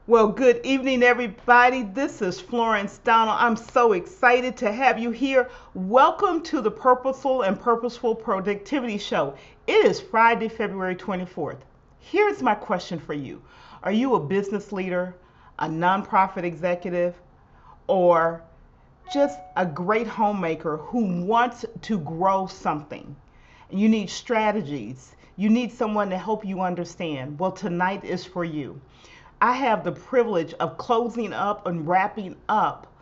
Well, good evening, everybody. This is Florence Donald. I'm so excited to have you here. Welcome to the Purposeful and Purposeful Productivity Show. It is Friday, February 24th. Here's my question for you. Are you a business leader, a nonprofit executive, or just a great homemaker who wants to grow something? You need strategies. You need someone to help you understand. Well, tonight is for you. I have the privilege of closing up and wrapping up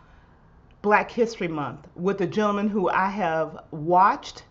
Black History Month with a gentleman who I have watched,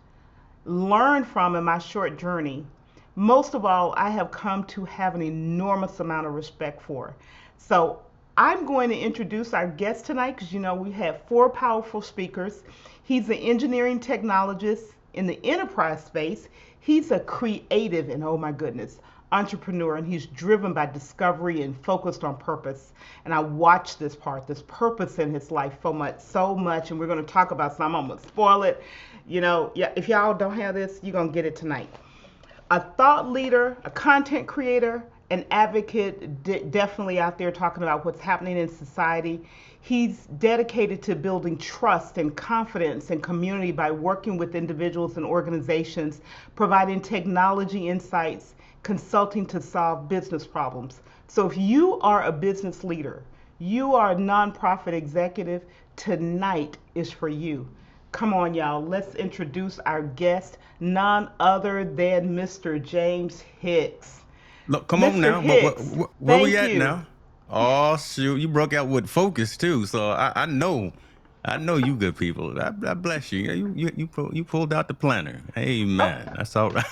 learned from in my short journey. Most of all, I have come to have an enormous amount of respect for. So I'm going to introduce our guest tonight because we have four powerful speakers. He's an engineering technologist in the enterprise space. He's a creative and oh my goodness, entrepreneur, and he's driven by discovery and focused on purpose. And I watched this purpose in his life so much, and we're going to talk about some. I'm going to spoil it. Yeah, if y'all don't have this, you're going to get it tonight. A thought leader, a content creator, an advocate, definitely out there talking about what's happening in society. He's dedicated to building trust and confidence and community by working with individuals and organizations, providing technology insights, consulting to solve business problems. So if you are a business leader, you are a nonprofit executive, tonight is for you. Come on, y'all. Let's introduce our guest, none other than Mr. James Hicks. Look, come on Mr. now. Hicks, Where we thank at you. now? Oh shoot, you broke out with focus too. So I know you good people. I bless you. You pulled out the planner. Oh, Amen. That's all right.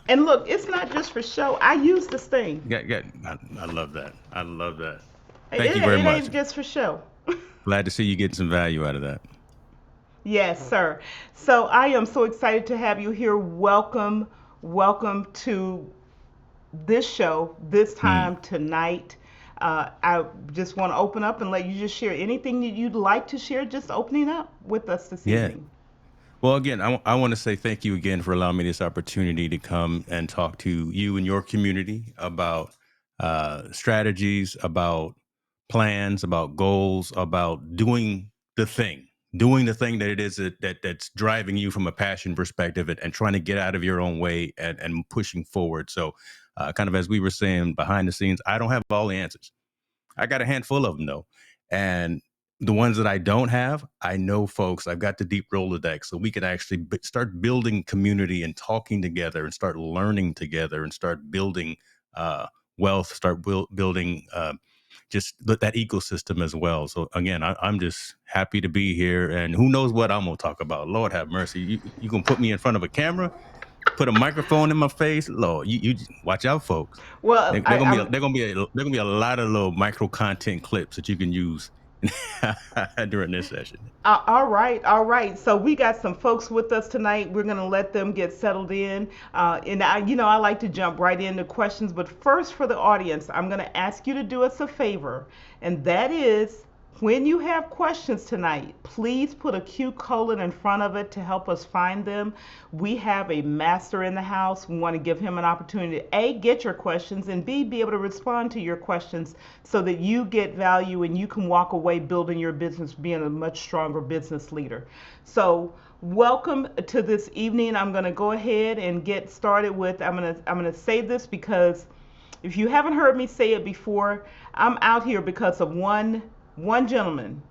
and look, it's not just for show. I use this thing. I love that. I love that. It, Thank you very it much. ain't just for show. Glad to see you getting some value out of that. Yes, sir. So I am so excited to have you here. Welcome, welcome to this show, this Mm, time tonight. I just want to open up and let you just share anything that you'd like to share, just opening up with us this yeah. evening. Well, again, I want to say thank you again for allowing me this opportunity to come and talk to you and your community about strategies, about plans, about goals, about doing the thing that it is that's driving you from a passion perspective and trying to get out of your own way and pushing forward. So, kind of as we were saying behind the scenes, I don't have all the answers. I got a handful of them though, and the ones that I don't have, I know folks. I've got the deep Rolodex, so we could actually start building community and talking together, and start learning together, and start building uh, wealth, start building just that ecosystem as well. So again, I'm just happy to be here, and who knows what I'm gonna talk about? Lord have mercy. You gonna put me in front of a camera, put a microphone in my face? Lord, you watch out, folks. Well, They're gonna be a lot of little micro content clips that you can use during this session. all right, all right. So we got some folks with us tonight. We're gonna let them get settled in, and I like to jump right into questions. But first, for the audience, I'm gonna ask you to do us a favor, and that is, when you have questions tonight, please put a Q colon in front of it to help us find them. We have a master in the house. We want to give him an opportunity to A, get your questions, and B, be able to respond to your questions so that you get value and you can walk away building your business, being a much stronger business leader. So welcome to this evening. I'm going to go ahead and get started with, I'm going to say this because if you haven't heard me say it before, I'm out here because of one gentleman.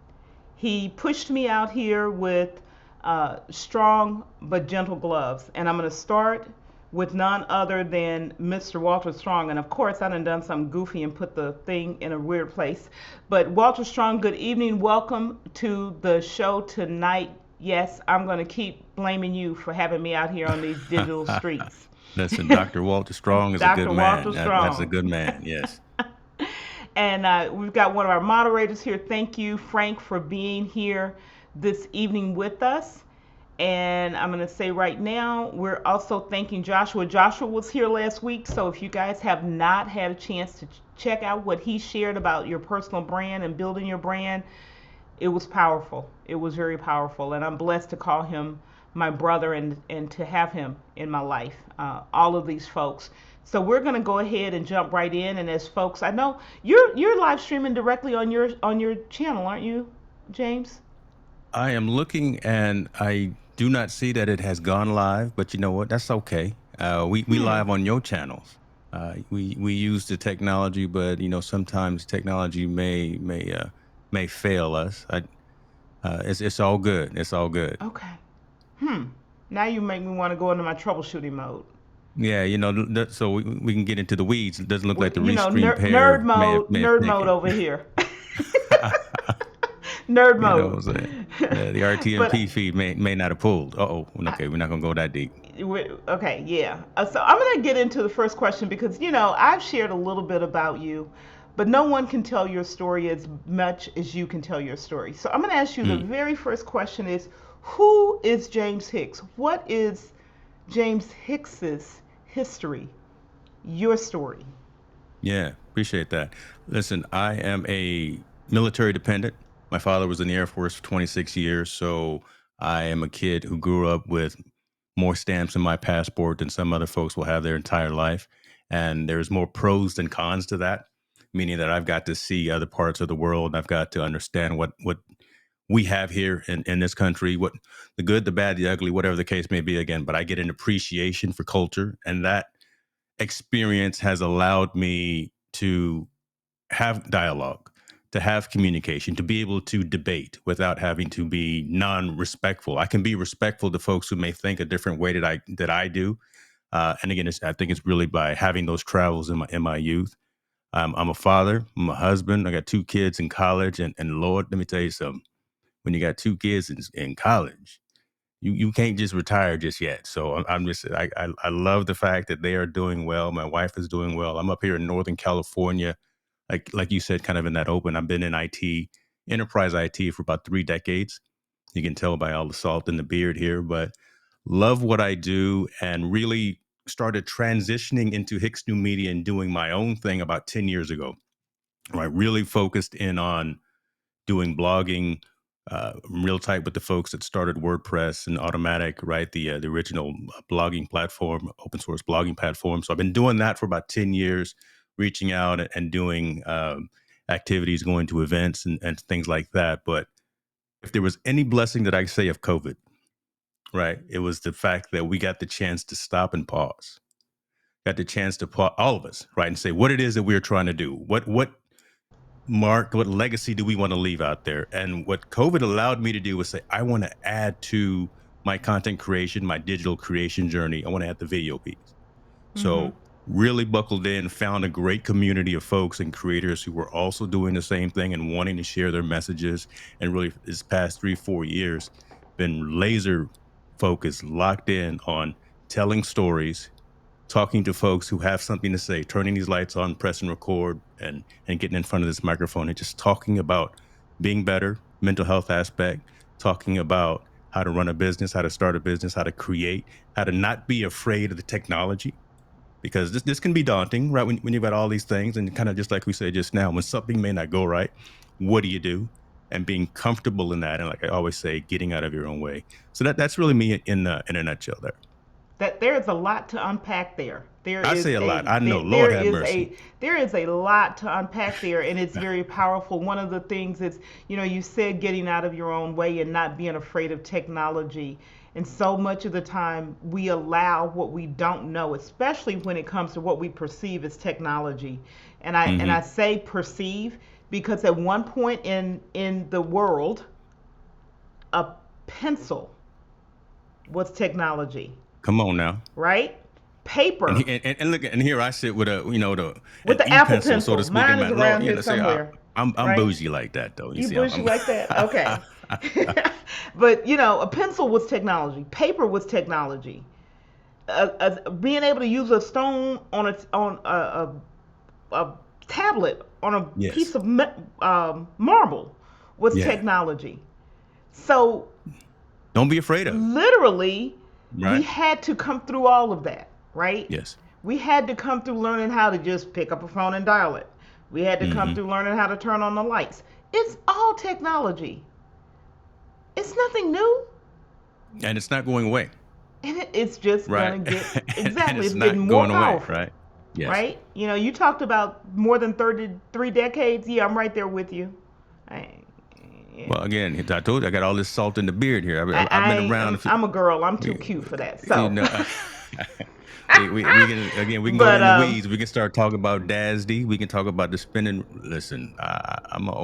He pushed me out here with strong but gentle gloves, and I'm going to start with none other than Mr. Walter Strong. And of course, I done something goofy and put the thing in a weird place. But Walter Strong, good evening. Welcome to the show tonight. Yes, I'm going to keep blaming you for having me out here on these digital streets. Listen, Dr. Walter Strong is a good Dr. Walter man. That's a Strong. good man. Yes. And we've got one of our moderators here. Thank you, Frank, for being here this evening with us. And I'm going to say right now, we're also thanking Joshua. Joshua was here last week, so if you guys have not had a chance to check out what he shared about your personal brand and building your brand, it was powerful. It was very powerful, and I'm blessed to call him my brother and to have him in my life. All of these folks. So we're going to go ahead and jump right in. And as folks, I know you're live streaming directly on your channel, aren't you, James? I am looking and I do not see that it has gone live, but you know what? That's okay. We Hmm. live on your channels. We use the technology, but sometimes technology may fail us. It's all good. It's all good. Okay. Hmm. Now you make me want to go into my troubleshooting mode. Yeah, so we can get into the weeds. It doesn't look like the restream Nerd pair mode, may have nerd mode taken. over here. Nerd You know what mode. I'm saying? The But RTMP feed may not have pulled. Oh, I, okay, we're not gonna go that deep. okay, yeah. So I'm going to get into the first question because, I've shared a little bit about you, but no one can tell your story as much as you can tell your story. So I'm going to ask you the Mm, very first question is, who is James Hicks? What is James Hicks's history, your story? yeah, appreciate that. Listen, I am a military dependent. My father was in the Air Force for 26 years, so I am a kid who grew up with more stamps in my passport than some other folks will have their entire life. And there's more pros than cons to that, meaning that I've got to see other parts of the world. I've got to understand what we have here in this country, what the good, the bad, the ugly, whatever the case may be again. But I get an appreciation for culture, and that experience has allowed me to have dialogue, to have communication, to be able to debate without having to be non-respectful. I can be respectful to folks who may think a different way that I do. And again, I think it's really by having those travels in my youth. I'm a father. I'm a husband. I got two kids in college, and Lord, let me tell you something. When you got two kids in college, you can't just retire just yet. So I'm just I love the fact that they are doing well. My wife is doing well. I'm up here in Northern California, like you said, kind of in that open. I've been in IT, enterprise IT for about 3 decades. You can tell by all the salt in the beard here, but love what I do and really started transitioning into Hicks New Media and doing my own thing about 10 years ago. I really focused in on doing blogging, real tight with the folks that started WordPress and Automatic, right? The original blogging platform, open source blogging platform. So I've been doing that for about 10 years, reaching out and doing activities, going to events and things like that. But if there was any blessing that I say of COVID, right, it was the fact that we got the chance to stop and pause, got the chance to pause, all of us, right, and say what it is that we're trying to do, what legacy do we want to leave out there? And what COVID allowed me to do was say, I want to add to my content creation, my digital creation journey. I want to add the video piece. Mm-hmm. So really buckled in, found a great community of folks and creators who were also doing the same thing and wanting to share their messages. And really this past 3-4 years, been laser focused, locked in on telling stories, talking to folks who have something to say, turning these lights on, pressing record, and getting in front of this microphone and just talking about being better, mental health aspect, talking about how to run a business, how to start a business, how to create, how to not be afraid of the technology. Because this can be daunting, right? When you've got all these things, and kind of just like we said just now, when something may not go right, what do you do? And being comfortable in that, and like I always say, getting out of your own way. So that's really me in a nutshell. There, That there is a lot to unpack there. There I is say a lot. a I know. there, Lord there have is mercy. a there is a lot to unpack there, and it's very powerful. One of the things is, you said getting out of your own way and not being afraid of technology. And so much of the time we allow what we don't know, especially when it comes to what we perceive as technology. And I Hmm. say perceive because at one point in the world, a pencil was technology, Come on now. right? And, Paper and look, and here I sit with with an the e Apple pencil, so to pencil. speak, in Mine my is Lord. around here Say somewhere, I'm right? bougie like that though. You You see, bushy like that? Okay. But a pencil was technology. Paper was technology. Being able to use a stone on a tablet on a yes, piece of marble was yeah. technology. So Don't be afraid of it, literally, we right? had to come through all of that, right? Yes. We had to come through learning how to just pick up a phone and dial it. We had to come Hmm. through learning how to turn on the lights. It's all technology. It's nothing new. And it's not going away, And it's just right? gonna get And exactly. it's It's getting not more going away, powerful. right? Yes. right? You know, you talked about more than 33 decades. Yeah, I'm right there with you. I, yeah. Well, again, I told you I got all this salt in the beard here. I've been around. I'm a girl. I'm too We, cute for that. you So, know, we can again we can go but in the weeds. We can start talking about DASD. We can talk about the spinning. Listen, I'm an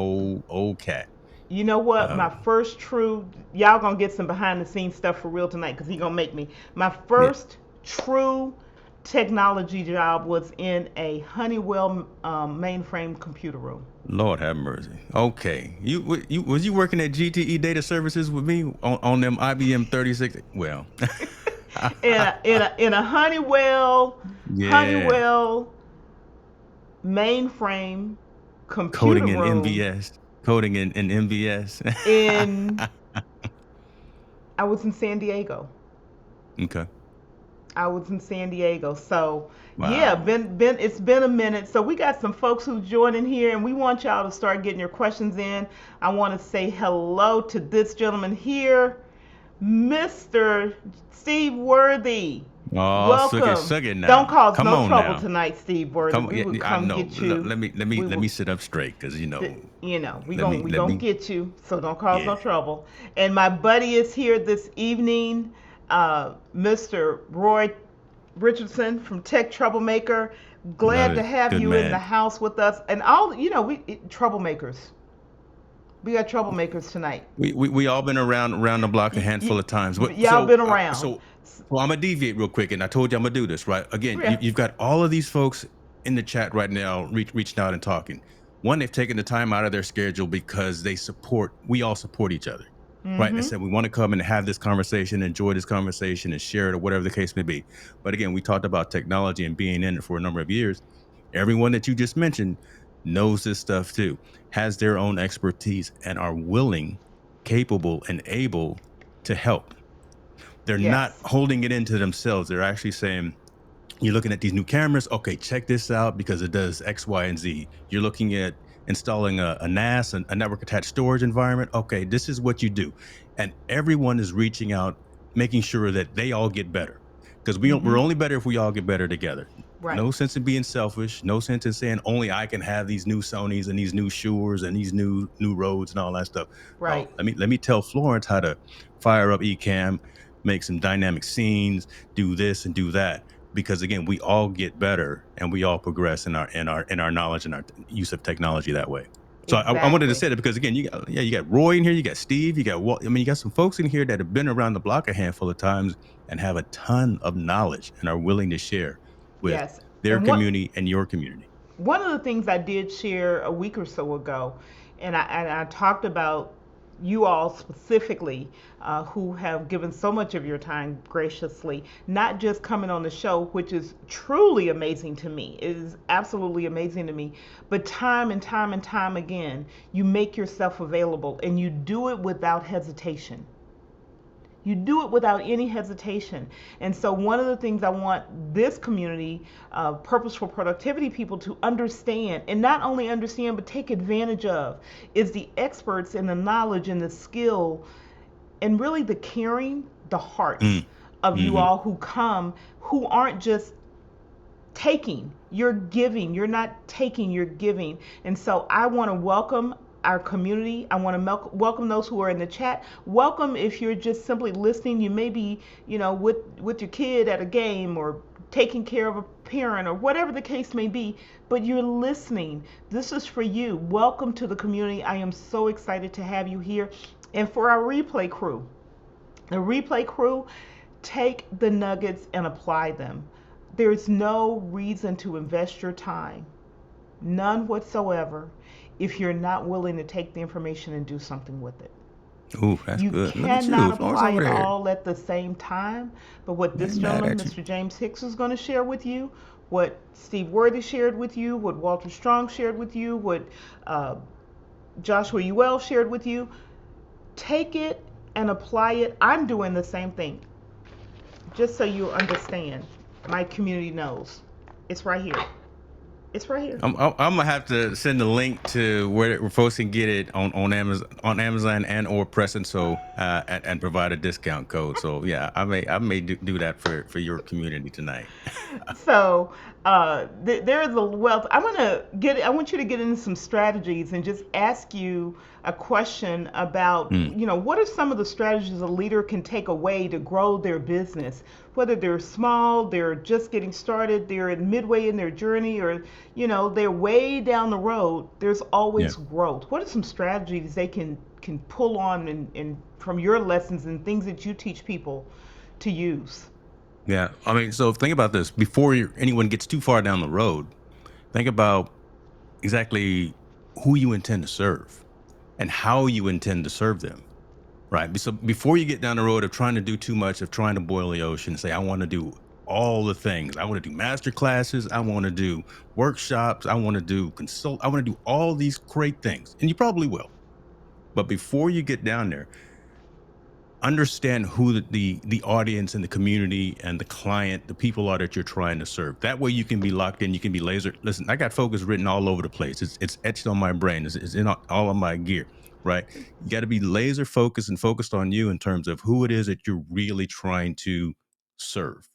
old cat. you know what? Uh, My first true, y'all gonna get some behind the scenes stuff for real tonight because he gonna make me. My yeah. first true technology job was in a Honeywell mainframe computer room. Lord have mercy. Okay, you was you working at GTE Data Services with me on them IBM 36? Well, In a yeah, Honeywell mainframe computer coding in room MVS, coding in MVS. in I was in San Diego. Okay. I was in San Diego. So yeah, Wow. been it's been a minute. So we got some folks who joining here and we want y'all to start getting your questions in. I want to say hello to this gentleman here, Mr. Steve Worthy. Oh, Welcome. suck it Don't now. cause Come no on trouble now. tonight, Steve Worthy. Come, We yeah, would I come know. get you. We Let me will sit up straight because you know, we let gonna me get you, so don't cause yeah. no trouble. And my buddy is here this evening, Mr. Roy Richardson from Tech Troublemaker. Love Glad to it. have Good you in the man. house with us. And all, you know, troublemakers. We got troublemakers tonight. We all been around the block a Y- handful y- of times. y'all been around. So I'm gonna deviate real quick, and I told you I'm gonna do this right. Again, Yeah. you've got all of these folks in the chat right now, reaching out and talking. One, they've taken the time out of their schedule because we all support each other, right? And Mm-hmm. said we want to come and have this conversation, enjoy this conversation, and share it, or whatever the case may be. But again, we talked about technology and being in it for a number of years. Everyone that you just mentioned knows this stuff too, has their own expertise, and are willing, capable, and able to help. They're not Yes. holding it into themselves. They're actually saying, you're looking at these new cameras. Okay, check this out because it does X, Y, and Z. You're looking at installing a NAS, a network attached storage environment. Okay, this is what you do. And everyone is reaching out, making sure that they all get better. Because Mm-hmm. we're only better if we all get better together. Right. No sense in being selfish. No sense in saying only I can have these new Sonys and these new Shures and these new Rodes and all that stuff. No, Right. let me tell Florence how to fire up Ecamm, make some dynamic scenes, do this and do that, because again we all get better and we all progress in our knowledge and our use of technology that way. So I wanted to Exactly. say that because again you got Roy in here, you got Steve, you got Walt. I mean, you got some folks in here that have been around the block a handful of times and have a ton of knowledge and are willing to share with Yes. their And what community and your community. one of the things I did share a week or so ago, and I talked about you all specifically who have given so much of your time graciously, not just coming on the show, which is truly amazing to me. It is absolutely amazing to me. But time and time and time again, you make yourself available and you do it without hesitation. You do it without any hesitation. And so, one of the things I want this community, purposeful productivity people, to understand, and not only understand, but take advantage of, is the experts and the knowledge and the skill and really the caring, the hearts Mm. of you Hmm. all who come, who aren't just taking, you're giving. You're not taking, you're giving. And so I want to welcome our community. I want to welcome those who are in the chat. Welcome if you're just simply listening. You may be, you know, with your kid at a game or taking care of a parent or whatever the case may be, but you're listening. This is for you. Welcome to the community. I am so excited to have you here. And for our replay crew, the replay crew, take the nuggets and apply them. There's no reason to invest your time, none whatsoever, if you're not willing to take the information and do something with it. Ooh, that's You good. Look at cannot you, Florence apply over it there. all at the same time. But what I this ain't mad gentleman, at you. Mr. James Hicks, is going to share with you, what Steve Worthy shared with you, what Walter Strong shared with you, what uh, Joshua Ewell shared with you, take it and apply it. I'm doing the same thing. Just so you understand, my community knows. It's right here. It's right here. I'm gonna have to send a link to where folks can get it on Amazon and or Preston, so and provide a discount code. So yeah, I may do that for your community tonight. So there is a wealth. I want you to get into some strategies and just ask you a question about, Mm, what are some of the strategies a leader can take away to grow their business, whether they're small, they're just getting started, they're midway in their journey, or they're way down the road. There's yeah, always growth. What are some strategies they can pull on and from your lessons and things that you teach people to use? yeah. I mean, so think about this before anyone gets too far down the road. Think about exactly who you intend to serve and how you intend to serve them. Right. So before you get down the road of trying to do too much, of trying to boil the ocean and say, I want to do all the things. I want to do master classes. I want to do workshops. I want to do consult. I want to do all these great things. And you probably will. But before you get down there, understand who the audience and the community and the client, the people are that you're trying to serve. That way you can be locked in, you can be laser. Listen, I got focus written all over the place. It's etched on my brain. It's in all of my gear, right? You got to be laser focused and focused on you in terms of who it is that you're really trying to serve.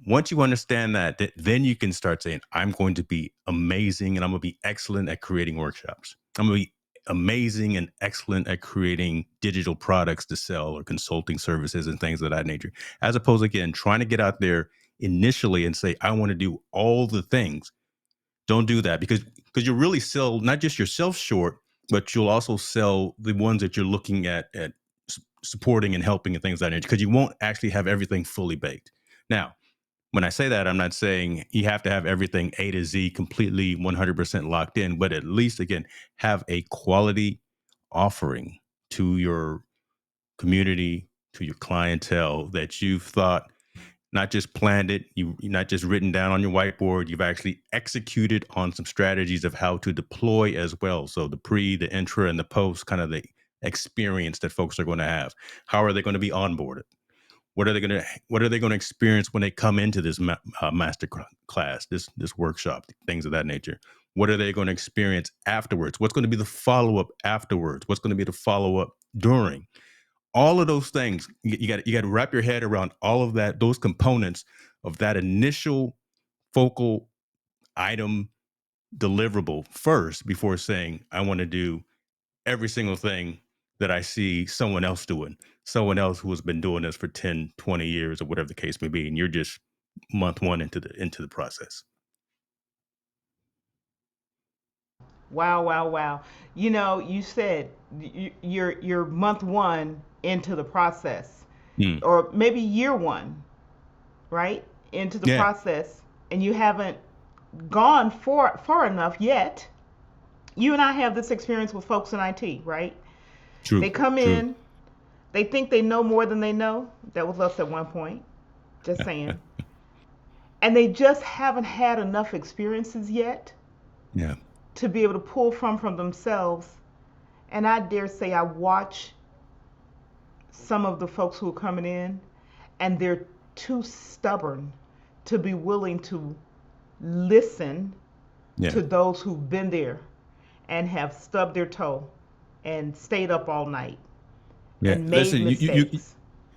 Once you understand that, then you can start saying, I'm going to be amazing and I'm going to be excellent at creating workshops. I'm going to be amazing and excellent at creating digital products to sell or consulting services and things of that nature. As opposed, again, trying to get out there initially and say, I want to do all the things. Don't do that because you'll really sell not just yourself short, but you'll also sell the ones that you're looking at supporting and helping and things of that nature because you won't actually have everything fully baked. Now, when I say that, I'm not saying you have to have everything A to Z completely 100% locked in, but at least, again, have a quality offering to your community, to your clientele that you've thought, not just planned it, you not just written down on your whiteboard, you've actually executed on some strategies of how to deploy as well. So the pre, the intra, and the post, kind of the experience that folks are going to have. How are they going to be onboarded? What are they going to experience when they come into this master class, this workshop, things of that nature? What are they going to experience afterwards? What's going to be the follow-up afterwards? What's going to be the follow-up during? All of those things, you got to wrap your head around all of that, those components of that initial focal item deliverable first before saying, I want to do every single thing that I see someone else doing, someone else who has been doing this for 10, 20 years or whatever the case may be. And you're just month one into the process. Wow, wow, wow. You said you're month one into the process, Mm. or maybe year one, right? Into the Yeah, process, and you haven't gone far enough yet. You and I have this experience with folks in IT, right? They true, come true. in, they think they know more than they know. That was us at one point, just saying. And they just haven't had enough experiences yet Yeah, to be able to pull from themselves. And I dare say I watch some of the folks who are coming in and they're too stubborn to be willing to listen yeah, to those who've been there and have stubbed their toe and stayed up all night yeah. and made Listen, mistakes.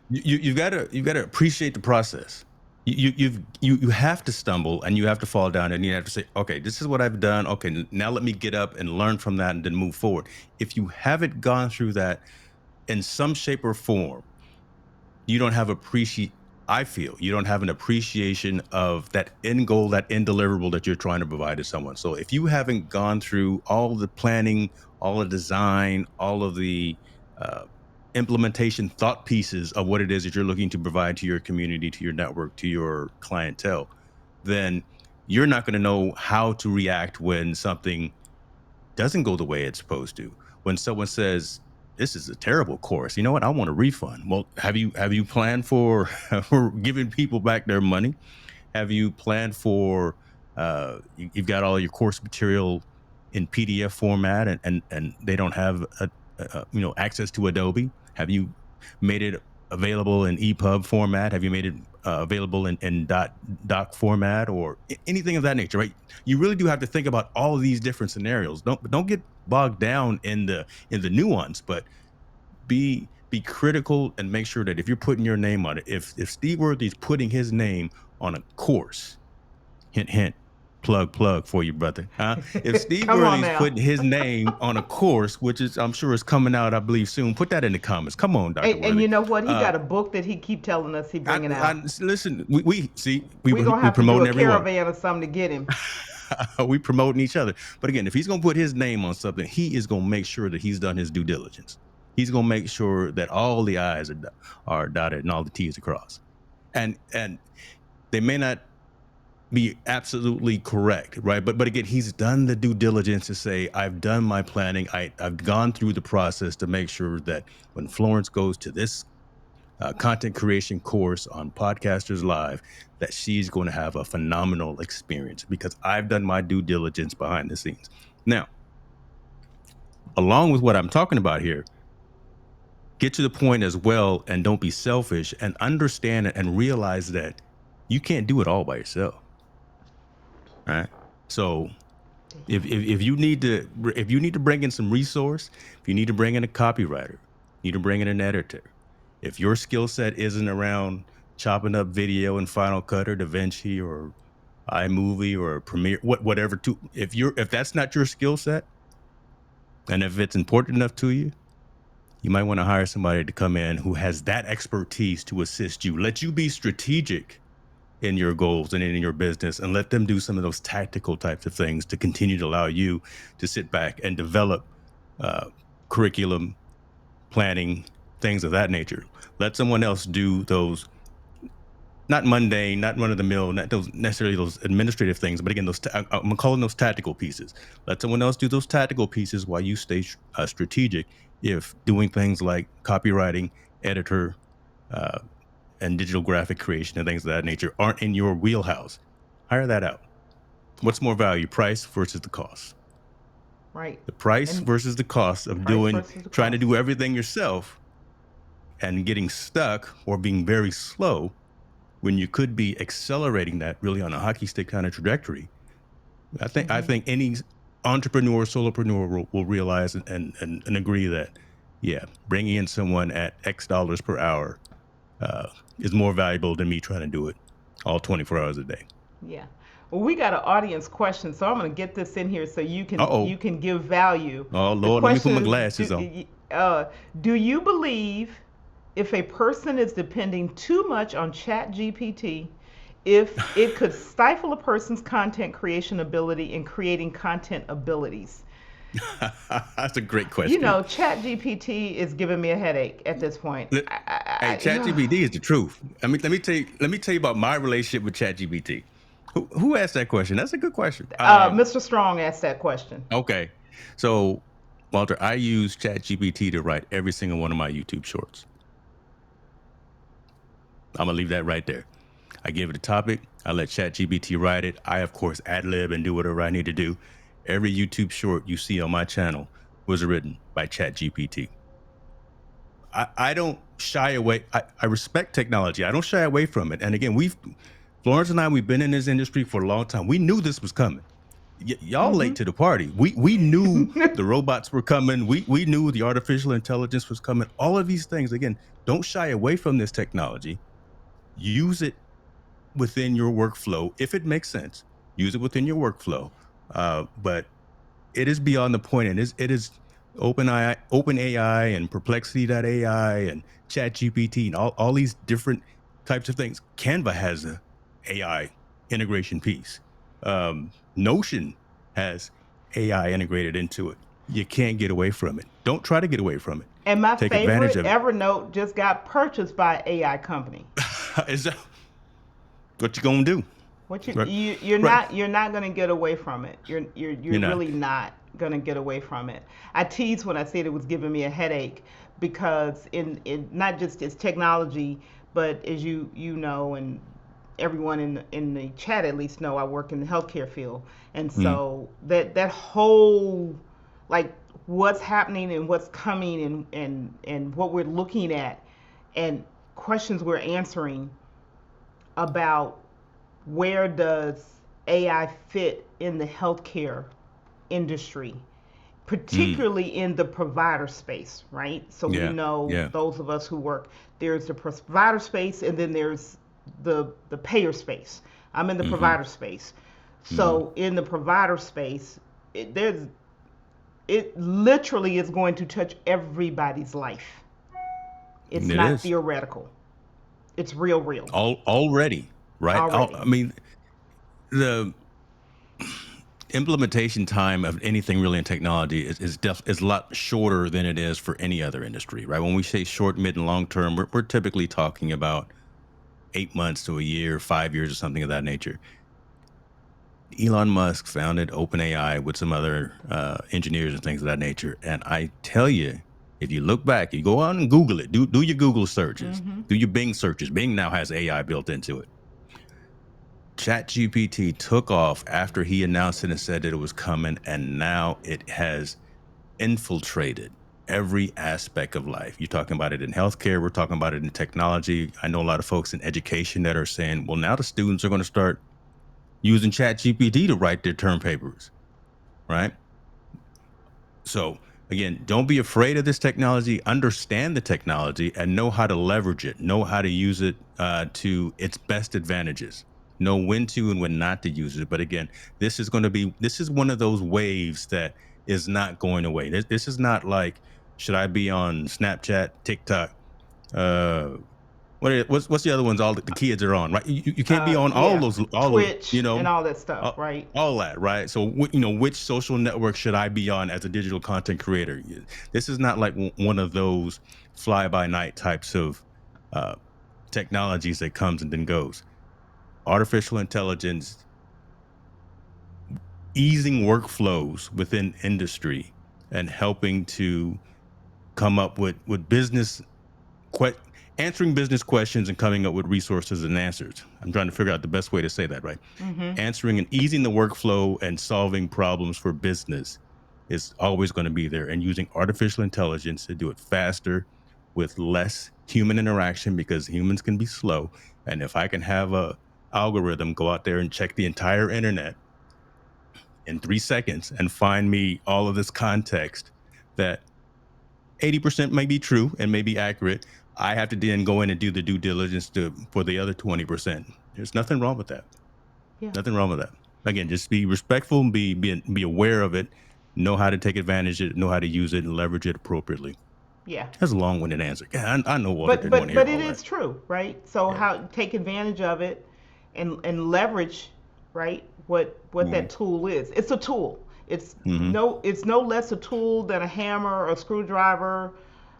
you've got to appreciate the process. You have to stumble and you have to fall down and you have to say, okay, this is what I've done. Okay, now let me get up and learn from that and then move forward. If you haven't gone through that in some shape or form, you don't have appreciate I feel you don't have an appreciation of that end goal, that end deliverable that you're trying to provide to someone. So if you haven't gone through all the planning, all the design, all of the uh, implementation thought pieces of what it is that you're looking to provide to your community, to your network, to your clientele, then you're not going to know how to react when something doesn't go the way it's supposed to. When someone says, "This is a terrible course," you know what? I want a refund. Well, have you planned for for giving people back their money? Have you planned for you've got all your course material in PDF format and they don't have access to Adobe? Have you made it available in EPUB format? Have you made it available in doc format or anything of that nature, right? You really do have to think about all of these different scenarios. Don't get bogged down in the nuance, but be critical and make sure that if you're putting your name on it, if Steve Worthy's putting his name on a course, hint hint, plug for you, brother. If Steve Come on Worthy's now. putting his name on a course, which is I'm sure is coming out, I believe soon, put that in the comments. Come on, Dr. And Worthy. you know what? He Uh, got a book that he keep telling us he bringing out. listen. We see we We're gonna we have to do promoting a everyone. caravan or something to get him. We promoting each other. But again, if he's going to put his name on something, he is going to make sure that he's done his due diligence. He's going to make sure that all the I's are dotted and all the T's are crossed. And they may not be absolutely correct, right? But again, he's done the due diligence to say, I've done my planning. I've gone through the process to make sure that when Florence goes to this content creation course on Podcasters Live, that she's going to have a phenomenal experience because I've done my due diligence behind the scenes. Now, along with what I'm talking about here, get to the point as well and don't be selfish and understand and realize that you can't do it all by yourself. All right. So if you need to bring in some resource, if you need to bring in a copywriter, you need to bring in an editor. If your skill set isn't around chopping up video in Final Cut or DaVinci or iMovie or Premiere, whatever, if that's not your skill set, and if it's important enough to you, you might want to hire somebody to come in who has that expertise to assist you. Let you be strategic in your goals and in your business, and let them do some of those tactical types of things to continue to allow you to sit back and develop curriculum, planning, things of that nature. Let someone else do those, not mundane, not run of the mill, not those necessarily those administrative things, but again, I'm calling those tactical pieces. Let someone else do those tactical pieces while you stay strategic. If doing things like copywriting, editor, and digital graphic creation and things of that nature aren't in your wheelhouse, hire that out. What's more value, price versus the cost? Right. The price versus the cost of trying to do everything yourself and getting stuck or being very slow when you could be accelerating that really on a hockey stick kind of trajectory. I think any entrepreneur, solopreneur will realize and agree that, yeah, bringing in someone at X dollars per hour is more valuable than me trying to do it all 24 hours a day. Yeah. Well, we got an audience question, so I'm going to get this in here so you can give value. Oh The Lord, let me put my question glasses is, on. Do you believe if a person is depending too much on ChatGPT, if it could stifle a person's content creation ability and creating content abilities? That's a great question. You know, ChatGPT is giving me a headache at this point. Hey, ChatGPT is the truth. I mean, let me tell you about my relationship with ChatGPT. Who asked that question? That's a good question. Mr. Strong asked that question. Okay, so Walter, I use ChatGPT to write every single one of my YouTube shorts. I'm gonna leave that right there. I give it a topic. I let ChatGPT write it. I, of course, ad lib and do whatever I need to do. Every YouTube short you see on my channel was written by ChatGPT. I don't shy away. I respect technology. I don't shy away from it. And again, Florence and I, we've been in this industry for a long time. We knew this was coming. Y'all late to the party. We knew the robots were coming. We knew the artificial intelligence was coming. All of these things, again, don't shy away from this technology. Use it within your workflow if it makes sense. Use it within your workflow. But it is beyond the point, and it is OpenAI and Perplexity.ai and ChatGPT and all these different types of things. Canva has a AI integration piece. Notion has AI integrated into it. You can't get away from it. Don't try to get away from it. And my Take favorite, advantage of it. Evernote just got purchased by an AI company. Is that what you gonna do? You're not gonna get away from it. You're really not gonna get away from it. I teased when I said it was giving me a headache because in not just its technology, but as you know, and everyone in the chat at least know, I work in the healthcare field, and so that whole, like, what's happening and what's coming and what we're looking at and questions we're answering about where does AI fit in the healthcare industry, Mm. particularly in the provider space, right? So we Yeah. know, Yeah. those of us who work, there's the provider space and then there's the payer space. I'm in the Mm-hmm. provider space. Mm-hmm. So in the provider space, there's it literally is going to touch everybody's life. It's It not is theoretical. It's real, real already right. already. I mean, the implementation time of anything really in technology is a lot shorter than it is for any other industry, right? When we say short, mid, and long term, we're typically talking about 8 months to a year, 5 years, or something of that nature. Elon Musk founded OpenAI with some other engineers and things of that nature. And I tell you, if you look back, you go on and Google it, do your Google searches, Mm-hmm. do your Bing searches. Bing now has AI built into it. ChatGPT took off after he announced it and said that it was coming, and now it has infiltrated every aspect of life. You're talking about it in healthcare, we're talking about it in technology. I know a lot of folks in education that are saying, well, now the students are going to start using ChatGPT to write their term papers, right? So again, don't be afraid of this technology. Understand the technology and know how to leverage it. Know how to use it to its best advantages. Know when to and when not to use it. But again, this is one of those waves that is not going away. This is not like, should I be on Snapchat, TikTok, uh, what's the other ones all the kids are on, right? You can't be on Yeah, all those, Twitch and all that stuff, right? all that, right? So which social network should I be on as a digital content creator? This is not like one of those fly by night types of uh, technologies that comes and then goes. Artificial intelligence easing workflows within industry and helping to come up with business que- answering business questions and coming up with resources and answers. I'm trying to figure out the best way to say that, right? Mm-hmm. Answering and easing the workflow and solving problems for business is always going to be there, and using artificial intelligence to do it faster with less human interaction, because humans can be slow. And if I can have a algorithm go out there and check the entire internet in 3 seconds and find me all of this context that 80% may be true and may be accurate, I have to then go in and do the due diligence for the other 20%. There's nothing wrong with that. Yeah. Nothing wrong with that. Again, just be respectful and be aware of it, know how to take advantage of it, know how to use it and leverage it appropriately. Yeah. That's a long-winded answer. Yeah, I know all that but didn't want but to hear but it all that. is true, right? So Yeah. how take advantage of it and leverage, right? What Mm-hmm. that tool is. It's a tool. It's Mm-hmm. no less a tool than a hammer, a screwdriver,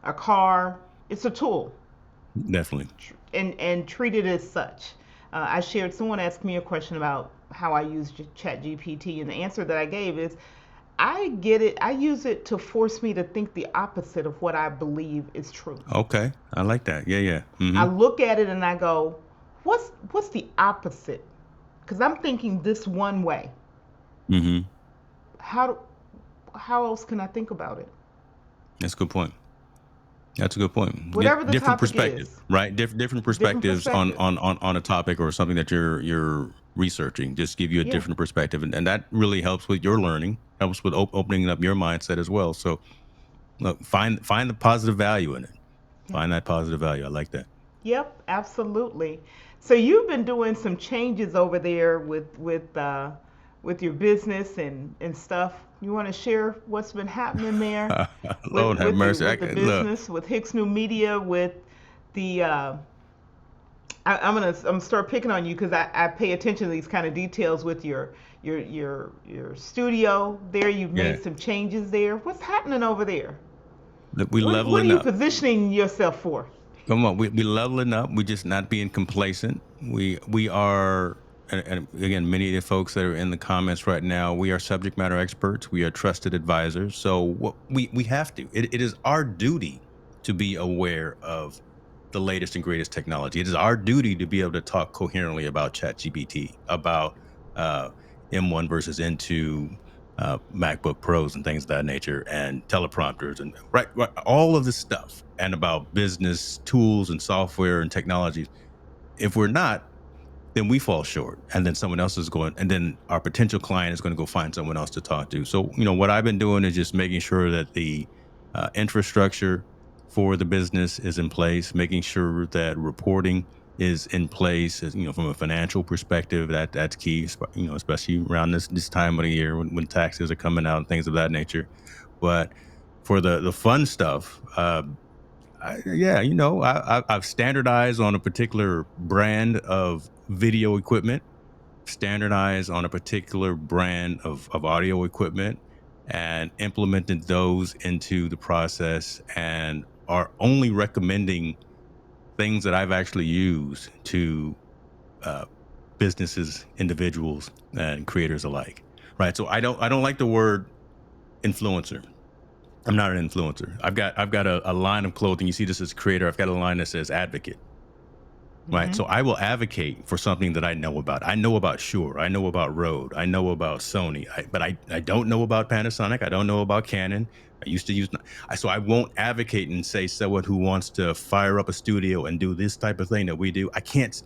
a car. It's a tool, Definitely. and treat it as such. I shared, someone asked me a question about how I use Chat GPT, and the answer that I gave is, I get it. I use it to force me to think the opposite of what I believe is true. Okay. I like that. Yeah, yeah. I Mm-hmm. look at it and I go, what's the opposite? Because I'm thinking this one way. Mm-hmm. How how else can I think about it? That's a good point. That's a good point. Whatever Get the different topic perspective, is, right? Different different perspectives perspective. on a topic or something that you're researching. Just give you a Yeah, different perspective, and that really helps with your learning. Helps with opening up your mindset as well. So look, find the positive value in it. yeah. Find that positive value. I like that. Yep, absolutely. So you've been doing some changes over there with your business and stuff. You want to share what's been happening there Lord have mercy. with the Look, business, with HicksNewMedia, with the I'm gonna start picking on you because I pay attention to these kind of details with your studio there. You've yeah. made some changes there. What's happening over there? Look, we What are leveling you up. positioning yourself for? Come on, we leveling up. We just not being complacent. We are, and again, many of the folks that are in the comments right now, we are subject matter experts. We are trusted advisors. So what we have to. It is our duty to be aware of the latest and greatest technology. It is our duty to be able to talk coherently about ChatGPT, about uh, M1 versus N2, MacBook Pros and things of that nature, and teleprompters, and right, all of this stuff, and about business tools and software and technologies. If we're not, then we fall short, and then someone else is going, and then our potential client is going to go find someone else to talk to. So what I've been doing is just making sure that the infrastructure for the business is in place, making sure that reporting is in place, from a financial perspective. That's key, especially around this time of the year when taxes are coming out and things of that nature. But for the fun stuff, yeah, I've standardized on a particular brand of video equipment, standardized on a particular brand of audio equipment, and implemented those into the process, and are only recommending things that I've actually used to uh, businesses, individuals, and creators alike. Right. So I don't like the word influencer. I'm not an influencer. I've got a line of clothing. You see this as creator. I've got a line that says advocate. Right. Mm-hmm. So I will advocate for something that I know about. I know about Shure. I know about Rode. I know about Sony. But I don't know about Panasonic. I don't know about Canon. I used to use. So I won't advocate and say someone who wants to fire up a studio and do this type of thing that we do. I can't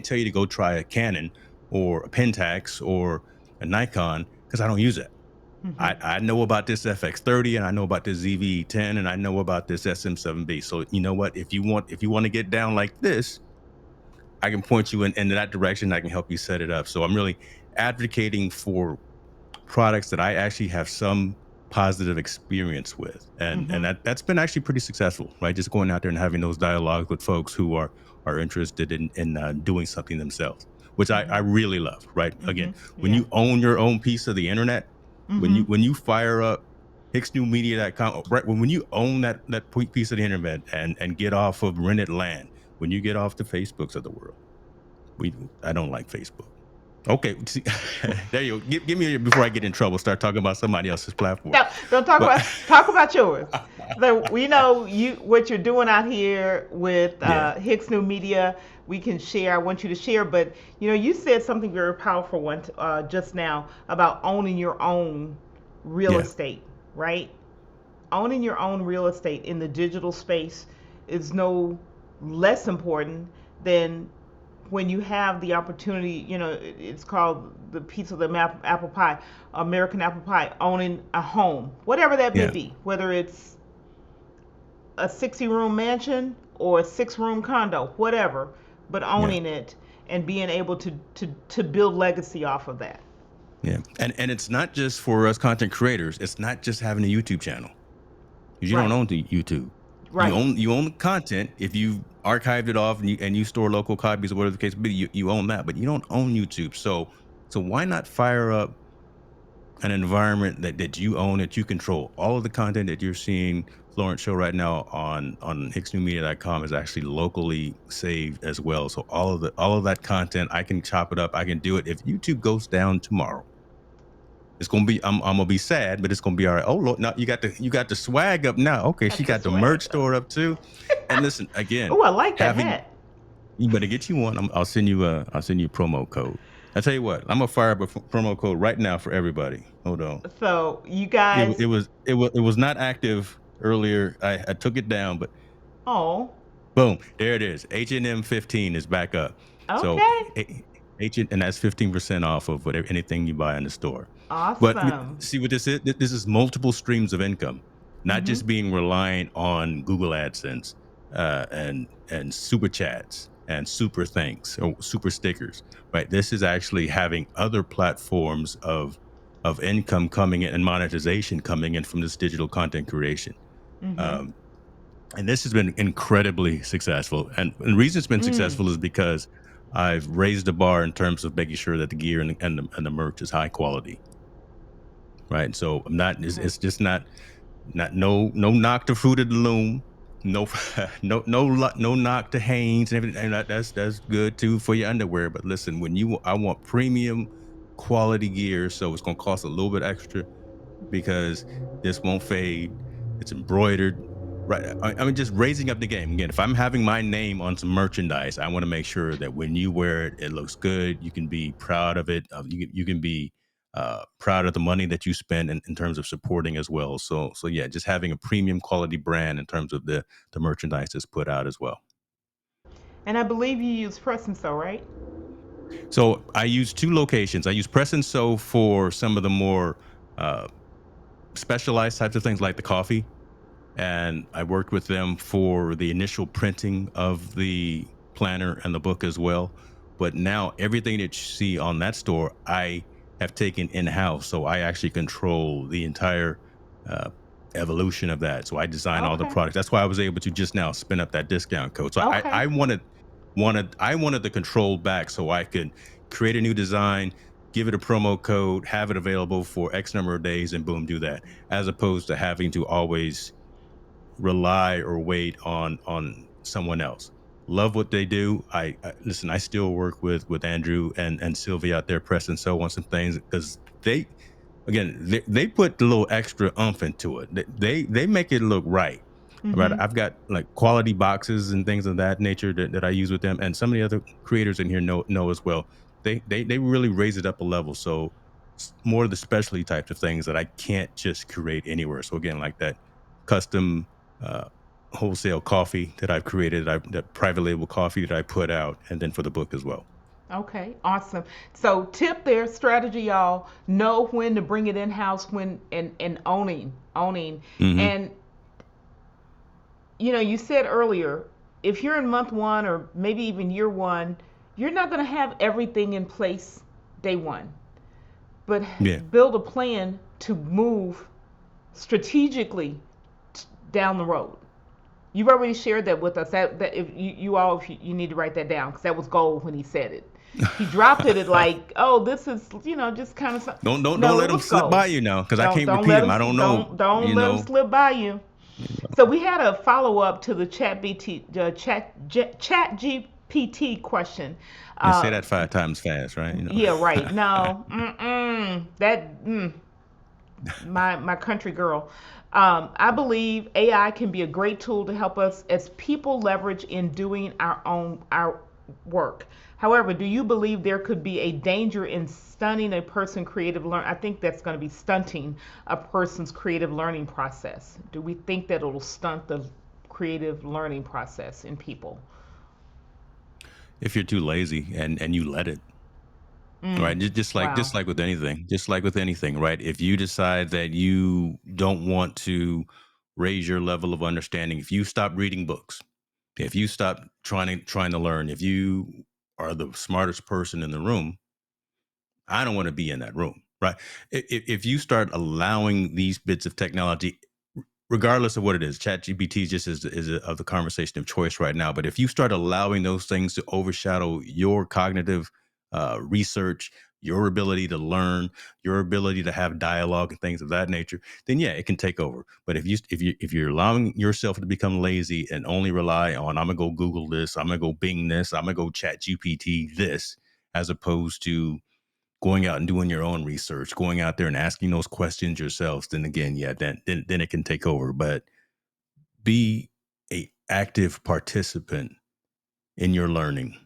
tell you to go try a Canon or a Pentax or a Nikon because I don't use it. Mm-hmm. I know about this FX30 and I know about this ZV-10 and I know about this SM7B. So you know what? If you want to get down like this, I can point you in that direction. I can help you set it up. So I'm really advocating for products that I actually have some positive experience with, and Mm-hmm. that's been actually pretty successful, right? Just going out there and having those dialogues with folks who are interested in doing something themselves, which I Mm-hmm. really love, right? Mm-hmm. Again, when Yeah. you own your own piece of the internet, when Mm-hmm. you fire up HicksNewMedia.com, right? When you own that piece of the internet and get off of rented land, when you get off the Facebooks of the world, we I don't like Facebook. Okay, see, there you go. Give me before I get in trouble. Start talking about somebody else's platform, No, don't talk but about yours. So we know you what you're doing out here with yeah, Hicks New Media. We can share. I want you to share, but you said something very powerful just now about owning your own real yeah, estate, right? Owning your own real estate in the digital space is no less important than when you have the opportunity. It's called the piece of the apple pie, American apple pie, owning a home, whatever that may yeah, be, whether it's a 60-room mansion or a 6-room condo, whatever, but yeah, owning it and being able to build legacy off of that. yeah. And it's not just for us content creators. It's not just having a YouTube channel because you don't Right, own the YouTube. You right. own the content. If you archived it off and you store local copies or whatever the case may be, you own that, but you don't own YouTube. So why not fire up an environment that you own, that you control? All of the content that you're seeing Florence show right now on HicksNewMedia.com is actually locally saved as well. So all of that content, I can chop it up. I can do it. If YouTube goes down tomorrow, it's gonna be I'm gonna be sad, but it's gonna be all right. Oh Lord, now you got the swag up now. Okay, she Got the got the swag merch up. store up too. And listen, again, Oh, I like that having hat. you better get you one. I'll send you a promo code. I tell you what, I'm gonna fire up a promo code right now for everybody. Hold on. So you It, guys, it was not active earlier. I took it down, but oh, boom, there it is. H&M 15 is back up. So okay, and that's 15% off of whatever anything you buy in the store. But awesome. see what this is? This is multiple streams of income, not Mhm. just being reliant on Google AdSense and super chats and super thanks or super stickers. Right. This is actually having other platforms of income coming in and monetization coming in from this digital content creation. Mhm. Um, and this has been incredibly successful. And the reason it's been Mm. successful is because I've raised the bar in terms of making sure that the gear and the merch is high quality, right? So I'm not. Okay. It's just not no knock to Fruit of the Loom, no no knock to Hanes and everything. And that's good too for your underwear. But listen, I want premium quality gear, so it's gonna cost a little bit extra because this won't fade. It's embroidered. Right. I mean, just raising up the game. Again, if I'm having my name on some merchandise, I want to make sure that when you wear it, it looks good. You can be proud of it. You can be proud of the money that you spend in terms of supporting as well. So yeah, just having a premium quality brand in terms of the merchandise that's put out as well. And I believe you use Press and Sew, right? So I use two locations. I use Press and Sew for some of the more uh, specialized types of things, like the coffee, and I worked with them for the initial printing of the planner and the book as well. But now everything that you see on that store, I have taken in house, so I actually control the entire uh, evolution of that. So I design all the Okay. products. That's why I was able to just now spin up that discount code. So I, Okay. I wanted the control back, so I could create a new design, give it a promo code, have it available for X number of days, and boom, do that, as opposed to having to always rely or wait on someone else. Love what they do. I listen. I still work with Andrew and Sylvia out there, pressing so on some things, because they put the little extra umph into it. They make it look right. Right. Mm-hmm. I've got like quality boxes and things of that nature that I use with them, and some of the other creators in here know as well. They really raise it up a level. So more of the specialty types of things that I can't just create anywhere. So again, like that custom uh, wholesale coffee that I've created, that private label coffee that I put out, and then for the book as well. Okay, awesome. So tip there, strategy, y'all. Know when to bring it in house, when and owning. Hmm. And you said earlier, if you're in month one or maybe even year one, you're not going to have everything in place day one, but Yeah. build a plan to move strategically down the road. You've already shared that with us. That if you need to write that down because that was gold when he said it. He dropped it at like, oh, this is just kind of Don't no, let it them was slip by gold. you now, because I Don't can't don't repeat let them. him I don't know. don't let him slip by you. You know. So we had a follow up to the chat GPT question. And say Uh, that 5 times fast, right? yeah, right. No, that my country girl. I believe AI can be a great tool to help us as people leverage in doing our work. However, do you believe there could be a danger in stunning a person's creative learn? I think that's going to be stunting a person's creative learning process. Do we think that it'll stunt the creative learning process in people? If you're too lazy and you let it, Mm, right? wow. Just like with anything, right? If you decide that you don't want to raise your level of understanding, if you stop reading books, if you stop trying to learn, if you are the smartest person in the room, I don't want to be in that room, right? If you start allowing these bits of technology, regardless of what it is, ChatGPT just of the conversation of choice right now. But if you start allowing those things to overshadow your cognitive research, your ability to learn, your ability to have dialogue and things of that nature, then yeah, it can take over. But if you're allowing yourself to become lazy and only rely on, I'm gonna go Google this, I'm gonna go Bing this, I'm gonna go ChatGPT this, as opposed to going out and doing your own research, going out there and asking those questions yourselves, then again, yeah, then it can take over. But be a active participant in your learning.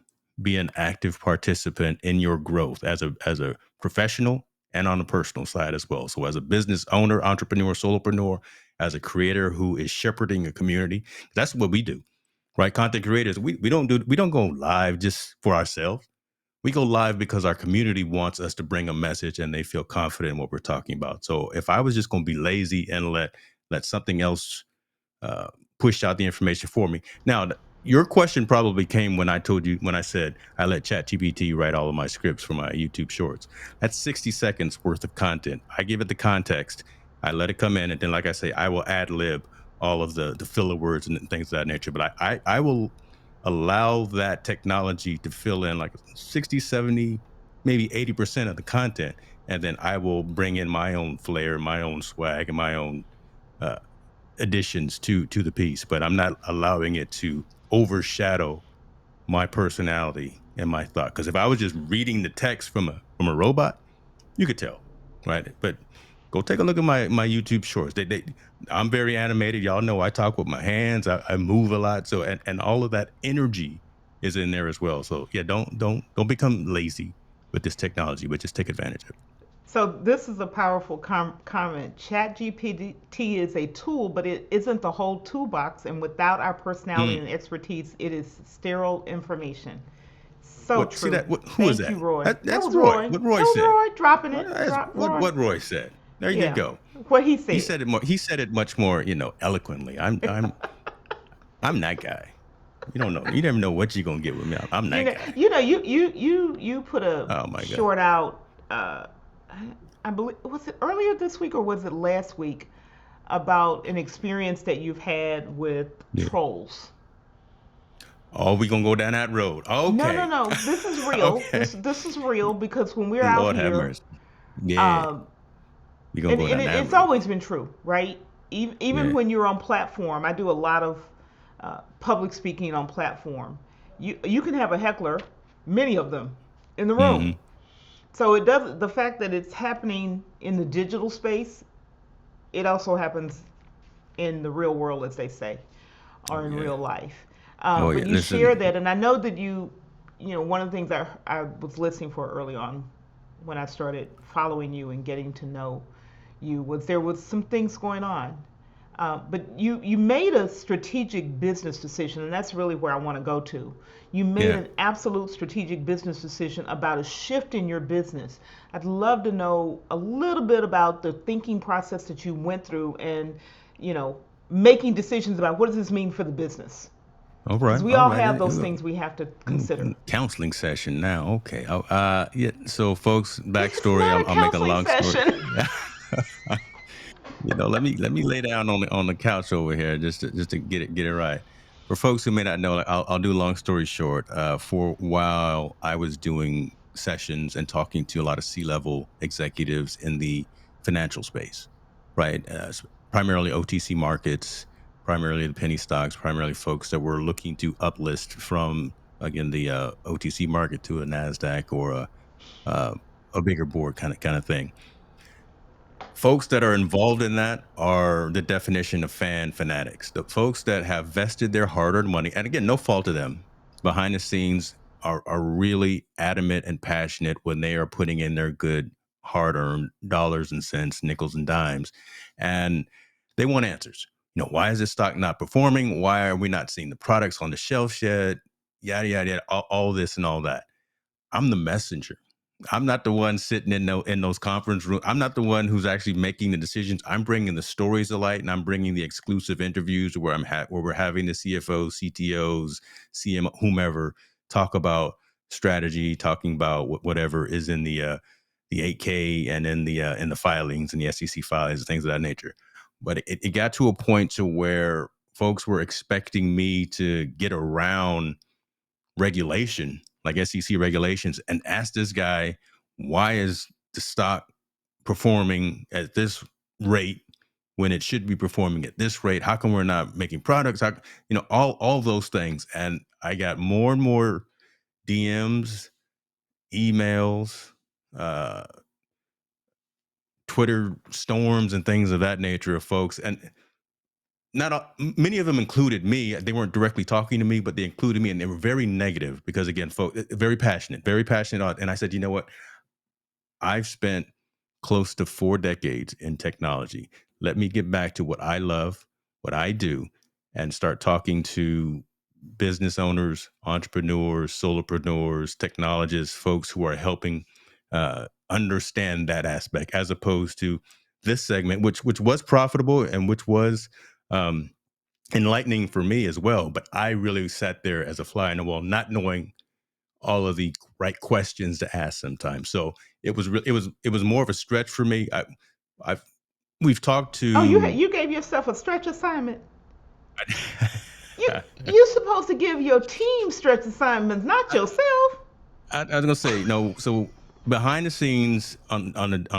Be an active participant in your growth as a professional and on the personal side as well. So as a business owner, entrepreneur, solopreneur, as a creator who is shepherding a community, that's what we do. Right? Content creators, we don't go live just for ourselves. We go live because our community wants us to bring a message and they feel confident in what we're talking about. So if I was just going to be lazy and let something else uh, pushed out the information for me. Now, your question probably came when I said I let ChatGPT write all of my scripts for my YouTube shorts. That's 60 seconds worth of content. I give it the context. I let it come in, and then, like I say, I will ad lib all of the filler words and things of that nature. But I will allow that technology to fill in like 60, 70, maybe 80% of the content. And then I will bring in my own flair, my own swag, and my own uh, additions to the piece, but I'm not allowing it to overshadow my personality and my thought. Because if I was just reading the text from a robot, you could tell, right? But go take a look at my YouTube shorts. I'm very animated. Y'all know I talk with my hands. I move a lot. So and all of that energy is in there as well. So yeah, don't become lazy with this technology, but just take advantage of it. So this is a powerful comment. ChatGPT is a tool, but it isn't the whole toolbox. And without our personality Mm, and expertise, it is sterile information. So What? See true. that? What? Who is Thank you, that? Roy. That That's was Roy. Roy. What Roy That was said. Roy dropping Well, it. that's Drop what Roy. what Roy said. There you Yeah. go. What he He said. said it more. He said it much more, eloquently. I'm that guy. You don't know. You never know what you're gonna get with me. I'm that guy. You put a Oh my god. short out. I believe, was it earlier this week or was it last week, about an experience that you've had with Yeah. trolls. Oh, we gonna go down that road. No, no, Okay. no. This is real. Okay. This is real because when we're out Lord have here, mercy. Yeah. um, We gonna go and down that it's road. always been true, right? Even Yeah. when you're on platform, I do a lot of public speaking on platform. You can have a heckler, many of them, in the room. Mm-hmm. So it does, the fact that it's happening in the digital space, it also happens in the real world, as they say, Oh or in yeah. real life. Oh But yeah. you share Listen. that, and I know that one of the things I was listening for early on when I started following you and getting to know you was there was some things going on. But you made a strategic business decision, and that's really where I want to go to. You made Yeah. an absolute strategic business decision about a shift in your business. I'd love to know a little bit about the thinking process that you went through and, you know, making decisions about what does this mean for the business? All Because right. we All all right. have those things we have to consider. Counseling session now. Okay. Yeah. So, folks, It's backstory. not a I'll make a counseling long story. session. Let me lay down on the couch over here just to get it right. For folks who may not know, I'll do a long story short. For a while, I was doing sessions and talking to a lot of C-level executives in the financial space, right? Primarily OTC markets, primarily the penny stocks, primarily folks that were looking to uplist from again the OTC market to a Nasdaq or uh, a bigger board kind of thing. Folks that are involved in that are the definition of fan fanatics. The folks that have vested their hard-earned money, and again, no fault to them, behind the scenes are really adamant and passionate when they are putting in their good hard-earned dollars and cents, nickels and dimes, and they want answers. Why is this stock not performing? Why are we not seeing the products on the shelf yet? Yada yada yada. All this and all that. I'm the messenger. I'm not the one sitting in those conference rooms. I'm not the one who's actually making the decisions. I'm bringing the stories to light, and I'm bringing the exclusive interviews where where we're having the CFOs, CTOs, CM, whomever talk about strategy, talking about whatever is in the 8K and in the filings and the SEC filings and things of that nature. But it got to a point to where folks were expecting me to get around regulation, like SEC regulations, and ask this guy, why is the stock performing at this rate when it should be performing at this rate? How come we're not making products? All those things. And I got more and more DMs, emails, uh, Twitter storms, and things of that nature of folks. And many of them included me. They weren't directly talking to me, but they included me, and they were very negative because, again, folks, very passionate. And I said, you know what? I've spent close to 4 decades in technology. Let me get back to what I love, what I do, and start talking to business owners, entrepreneurs, solopreneurs, technologists, folks who are helping understand that aspect, as opposed to this segment, which was profitable and which was um, enlightening for me as well. But I really sat there as a fly in the wall, not knowing all of the right questions to ask sometimes. So it was more of a stretch for me. I've we've talked Oh, to. you gave yourself a stretch assignment. You're supposed to give your team stretch assignments, not yourself. I was gonna say no. So behind the scenes on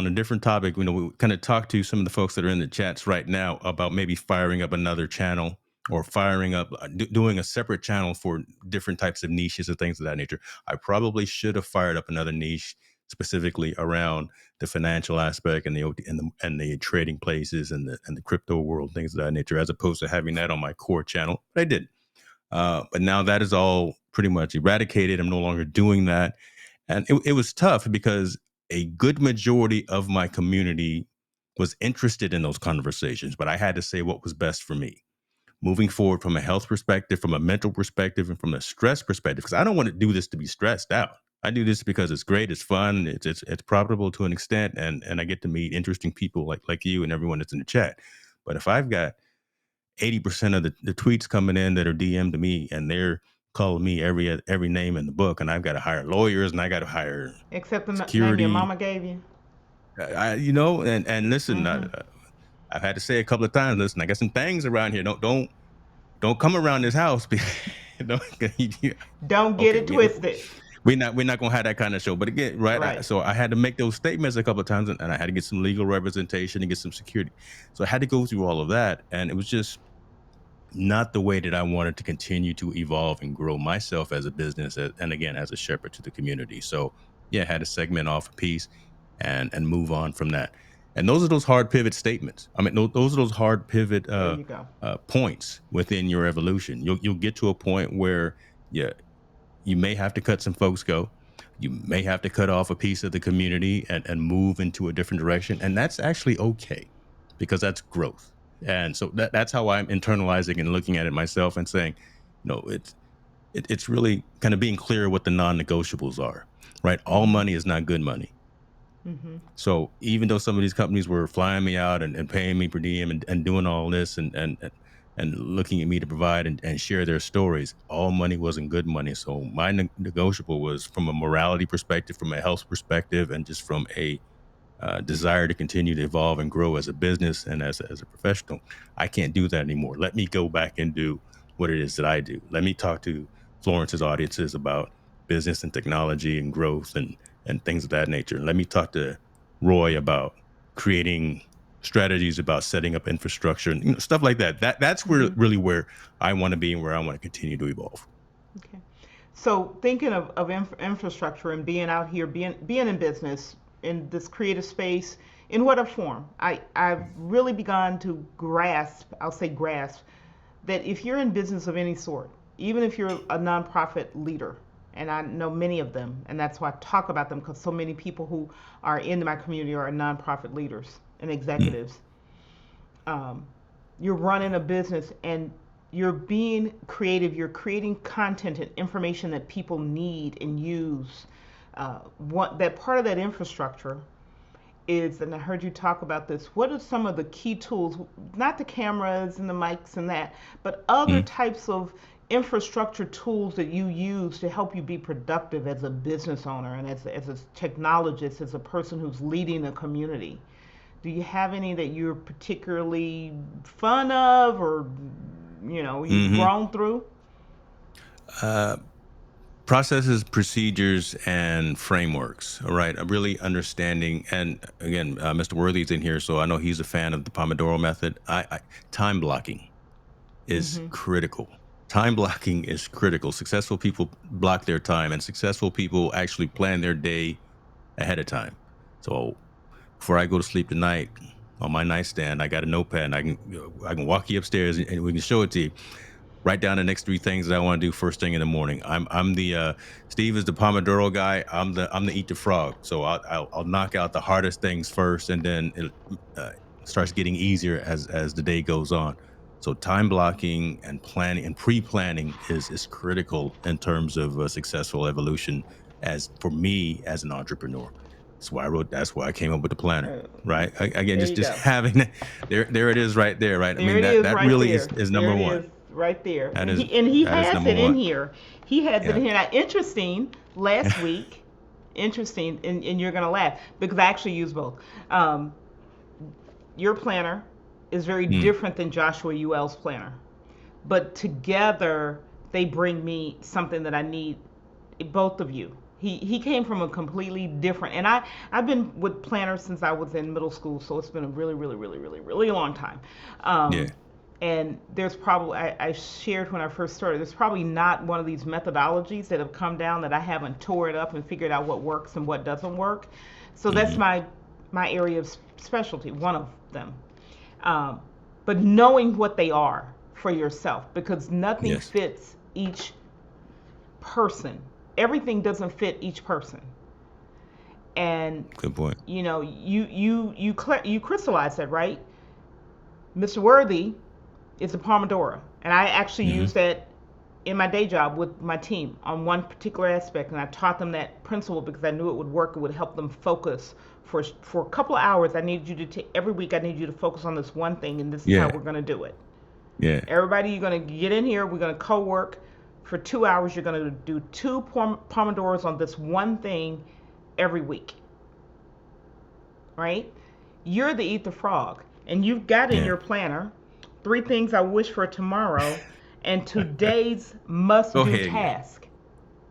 a different topic, we kind of talked to some of the folks that are in the chats right now about maybe firing up another channel or firing up doing a separate channel for different types of niches and things of that nature. I probably should have fired up another niche specifically around the financial aspect and the and the trading places and the crypto world, things of that nature, as opposed to having that on my core channel. But I did. But now that is all pretty much eradicated. I'm no longer doing that. And it was tough because a good majority of my community was interested in those conversations, but I had to say what was best for me. moving forward from a health perspective, from a mental perspective, and from a stress perspective, because I don't want to do this to be stressed out. I do this because it's great, it's fun, it's profitable to an extent, and I get to meet interesting people like you and everyone that's in the chat. But if I've got 80% of the tweets coming in that are DM to me, and they're calling me every name in the book, and I've got to hire lawyers, and I got to hire Except the name your security, mama gave you. and listen, Hmm. I've had to say a couple of times, listen, I got some things around here. Don't come around this house. Don't, Don't get okay, it twisted. we're not gonna have that kind of show. But again, right? Right. So I had to make those statements a couple of times, and I had to get some legal representation and get some security. So I had to go through all of that, and it was just not the way that I wanted to continue to evolve and grow myself as a business, and again as a shepherd to the community. So yeah, I had to segment off a piece and move on from that. And those are those hard pivot statements. I mean, those are those hard pivot There you go. points within your evolution. You'll get to a point where yeah, you may have to cut some folks go. You may have to cut off a piece of the community and move into a different direction. And that's actually okay because that's growth. And so that's how I'm internalizing and looking at it myself and saying, no, it's really kind of being clear what the non-negotiables are, right? All Hmm. money is not good money. Hmm. So even though some of these companies were flying me out and paying me per diem and doing all this and looking at me to provide and share their stories, all money wasn't good money. So my negotiable was from a morality perspective, from a health perspective, and just from a desire to continue to evolve and grow as a business and as a professional. I can't do that anymore. Let me go back and do what it is that I do. Let me talk to Florence's audiences about business and technology and growth and things of that nature. Let me talk to Roy about creating strategies about setting up infrastructure and stuff like that. That's where Hmm. really where I want to be and where I want to continue to evolve. Okay. So thinking of infrastructure and being out here, being in business in this creative space, in whatever form, I've really begun to grasp. I'll say grasp that if you're in business of any sort, even if you're a nonprofit leader, and I know many of them, and that's why I talk about them because so many people who are in my community are nonprofit leaders and Mm, executives. Um, you're running a business and you're being creative, you're creating content and information that people need and use. What that part of that infrastructure is, and I heard you talk about this, what are some of the key tools, not the cameras and the mics and that, but other mm. types of infrastructure tools that you use to help you be productive as a business owner and as a technologist, as a person who's leading a community? Do you have any that you're particularly fond of or you've Hmm. grown through? Uh, Processes, procedures, and frameworks. All right, I'm really understanding. And again, Mr. Worthy's in here, so I know he's a fan of the Pomodoro method. Time blocking is Mm-hmm. critical. Time blocking is critical. Successful people block their time, and successful people actually plan their day ahead of time. So before I go to sleep tonight, on my nightstand, I got a notepad. And I can walk you upstairs and we can show it to you. Write down the next three things that I want to do first thing in the morning. I'm the Steve is the Pomodoro guy. I'm the eat the frog. So I'll knock out the hardest things first, and then it uh, starts getting easier as the day goes on. So time blocking and planning and pre-planning is critical in terms of a successful evolution. As for me as an entrepreneur, that's why I wrote. That's why I came up with the planner. Uh, Right. Again, there just you just go. having there it is right there. Right. I There mean it that is that right really there. is There number it one. is right there. That And is he that is has number it in one. here. He has it Yeah. in here. Now, interesting, last week, interesting, and you're going to laugh because I actually use both. Um, your planner is very Mm, different than Joshua UL's planner, but together they bring me something that I need, both of you. He came from a completely different, and I've been with planners since I was in middle school, so it's been a really really really really really long time. yeah. And there's probably, I shared when I first started, there's probably not one of these methodologies that have come down that I haven't tore it up and figured out what works and what doesn't work. So that's Hmm. my area of specialty, one of them. um, but knowing what they are for yourself, because nothing Yes. fits each person. Everything doesn't fit each person. And Good point. you crystallize that, right? Mr. Worthy It's a Pomodoro, and I actually Hmm. use that in my day job with my team on one particular aspect, and I taught them that principle because I knew it would work. It would help them focus for a couple of hours. I need you to take every week. I need you to focus on this one thing, and this is how Yeah. we're going to do it. Yeah. Everybody, you're going to get in here. We're going to co-work for 2 hours. You're going to do two pomodoros on this one thing every week, right? You're the Eat the Frog, and you've got in Yeah. your planner 3 things I wish for tomorrow and today's must Go do ahead. Yeah. task.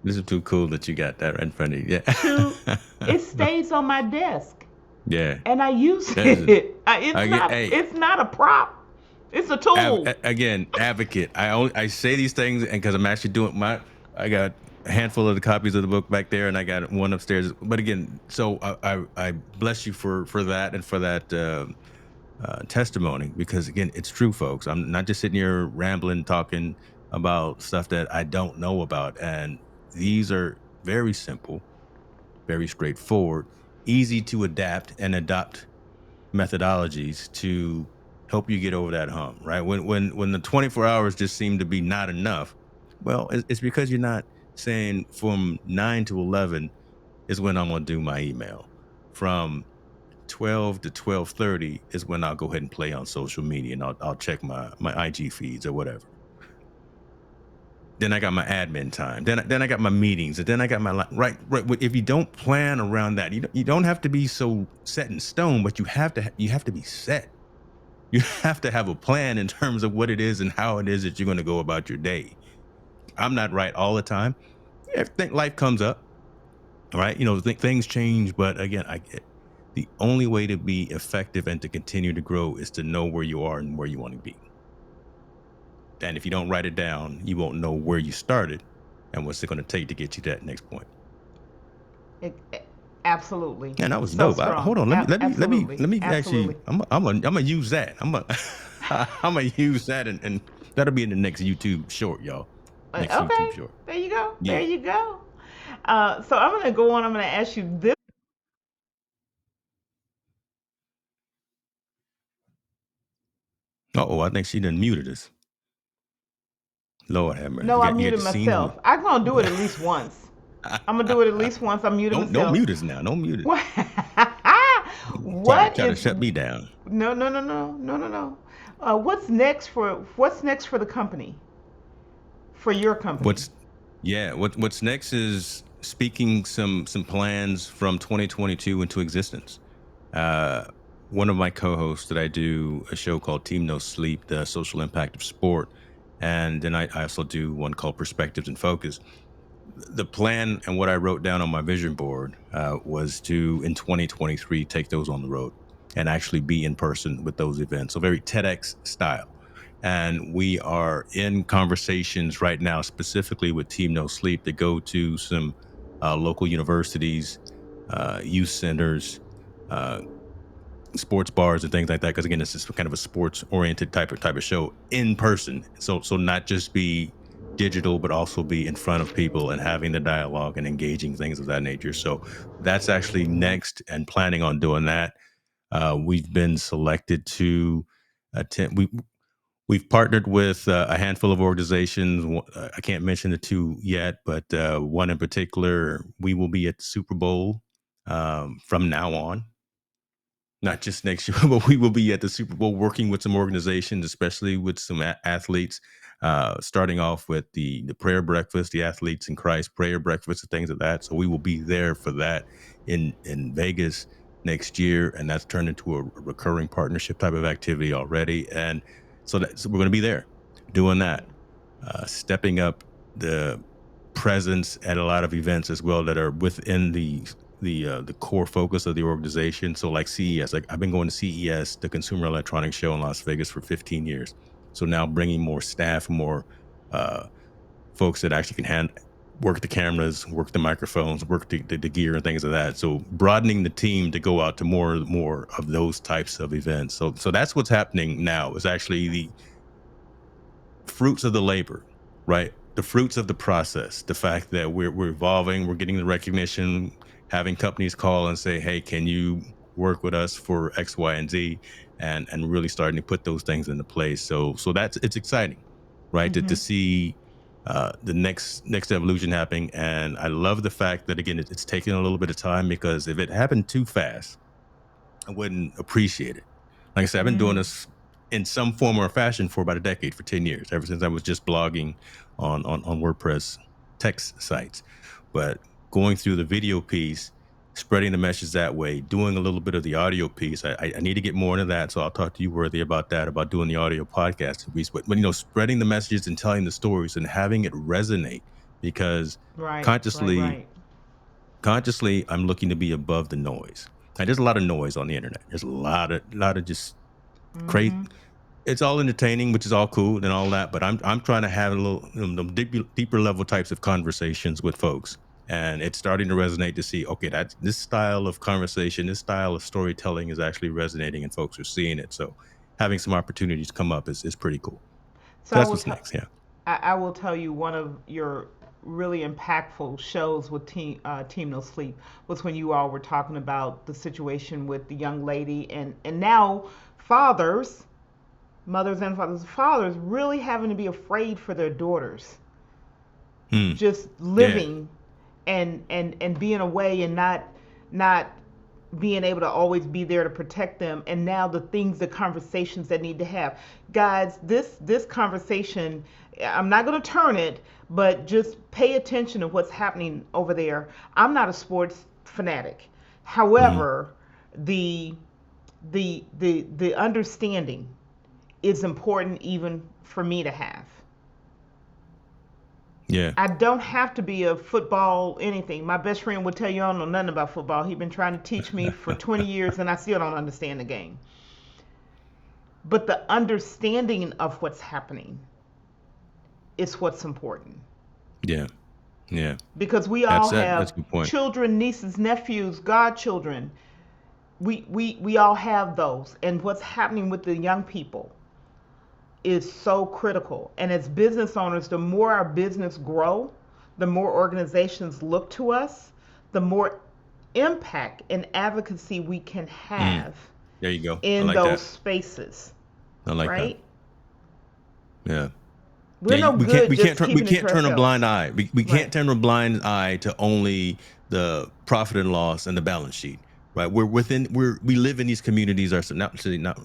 This is too cool that you got that right in front of you. Two, Yeah. it stays on my desk Yeah. and I use That is it. it. It's I get, not hey, it's not a prop. It's a tool. again, advocate. I say these things, and because I'm actually doing I got a handful of the copies of the book back there, and I got one upstairs. But again, so I bless you for that and for that testimony, because again, it's true, folks. I'm not just sitting here rambling, talking about stuff that I don't know about, and these are very simple, very straightforward, easy to adapt and adopt methodologies to help you get over that hump, right? When the 24 hours just seem to be not enough, well, it's because you're not saying from 9 to 11 is when I'm going to do my email. From 12 to 12:30 is when I'll go ahead and play on social media, and I'll check my IG feeds or whatever. Then I got my admin time. Then I got my meetings, and then I got my right. If you don't plan around that, you don't have to be so set in stone, but you have to be set. You have to have a plan in terms of what it is and how it is that you're going to go about your day. I'm not right all the time. Yeah, think life comes up, right? Things change, but again, I get the only way to be effective and to continue to grow is to know where you are and where you want to be. And if you don't write it down, you won't know where you started and what's it going to take to get you to that next point. Absolutely. And that was So dope. strong. Hold on, Absolutely. let me actually. Absolutely. I'm gonna use that. I'm gonna use that, and that'll be in the next YouTube short, y'all. Next YouTube Okay. short. There you go. There Yeah. you go. So I'm going to go on. I'm going to ask you this. Oh, I think she done muted us. Lord have mercy. No, I You got muted the scenes with. myself. I'm going to do it at least once. I'm going to do it at least once. I'm muting Don't myself. mute us now. Don't mute us. What, Try to what try to is shut me down. no, no, no, no, no, no, no. What's next for the company? For your company? What's Yeah, what's next is speaking some plans from 2022 into existence. Uh, One of my co-hosts that I do a show called Team No Sleep, the social impact of sport, and then I also do one called Perspectives and Focus. The plan and what I wrote down on my vision board was to in 2023 take those on the road and actually be in person with those events. So very TEDx style. And we are in conversations right now, specifically with Team No Sleep, to go to some local universities, youth centers, uh, sports bars and things like that, because again, this is kind of a sports oriented type of show in person, so not just be digital but also be in front of people and having the dialogue and engaging, things of that nature. So that's actually next, and planning on doing that. We've been selected to attend. We've partnered with a handful of organizations. I can't mention the two yet, but one in particular, we will be at the Super Bowl from now on, not just next year, but we will be at the Super Bowl working with some organizations, especially with some athletes. Starting off with the prayer breakfast, the Athletes in Christ prayer breakfast, and things of that. So we will be there for that in Vegas next year, and that's turned into a recurring partnership type of activity already. And so we're going to be there doing that, stepping up the presence at a lot of events as well that are within the core focus of the organization. So like CES, like I've been going to CES, the Consumer Electronics Show in Las Vegas, for 15 years. So now bringing more staff, more uh, folks that actually can work the cameras, work the microphones, work the gear and things of that. So broadening the team to go out to more of those types of events. So that's what's happening now. Is actually the fruits of the labor, right? The fruits of the process, the fact that we're evolving, we're getting the recognition, having companies call and say, "Hey, can you work with us for X, Y, and Z, and really starting to put those things into place. So that's it's exciting, right? To Mm-hmm. see the next evolution happening, and I love the fact that again it's taking a little bit of time because if it happened too fast, I wouldn't appreciate it. Like I said, I've been doing Mm. this in some form or fashion for about a decade, for 10 years, ever since I was just blogging on WordPress text sites. But going through the video piece, spreading the message that way, doing a little bit of the audio piece, I need to get more into that. So I'll talk to you, Worthy, about that, about doing the audio podcast piece. But spreading the messages and telling the stories and having it resonate because Right, right, consciously right. consciously I'm looking to be above the noise. And there's a lot of noise on the internet. There's a lot of just crazy. Mm-hmm. It's all entertaining, which is all cool and all that. But I'm trying to have a little deeper level types of conversations with folks, and it's starting to resonate to see okay that this style of conversation, this style of storytelling is actually resonating, and folks are seeing it. So having some opportunities come up is pretty cool. So So that's what's next. Yeah. I will tell you one of your really impactful shows with Team No Sleep was when you all were talking about the situation with the young lady and now fathers, mothers and fathers really having to be afraid for their daughters Hmm. just Yeah. living and being away and not being able to always be there to protect them, and now the conversations that need to have. Guys, this conversation, I'm not going to turn it, but just pay attention to what's happening over there. I'm not a sports fanatic. Hmm. However, the the understanding is important even for me to have. Yeah. I don't have to be a football anything. My best friend would tell you I don't know nothing about football. He's been trying to teach me for 20 years and I still don't understand the game. But the understanding of what's happening is what's important. Yeah. Yeah. Because we all That's have a good point. children, nieces, nephews, godchildren. We all have those. And what's happening with the young people is so critical. And as business owners, the more our business grow, the more organizations look to us, the more impact and advocacy we can Mm. have There you go. I in like those that. spaces, I like that. right? Yeah. We're Yeah, no we can't good we can't just turn we keeping it can't to turn a blind ourselves. eye. We Right. can't turn a blind eye to only the profit and loss and the balance sheet. Right. We live in these communities ourselves. Not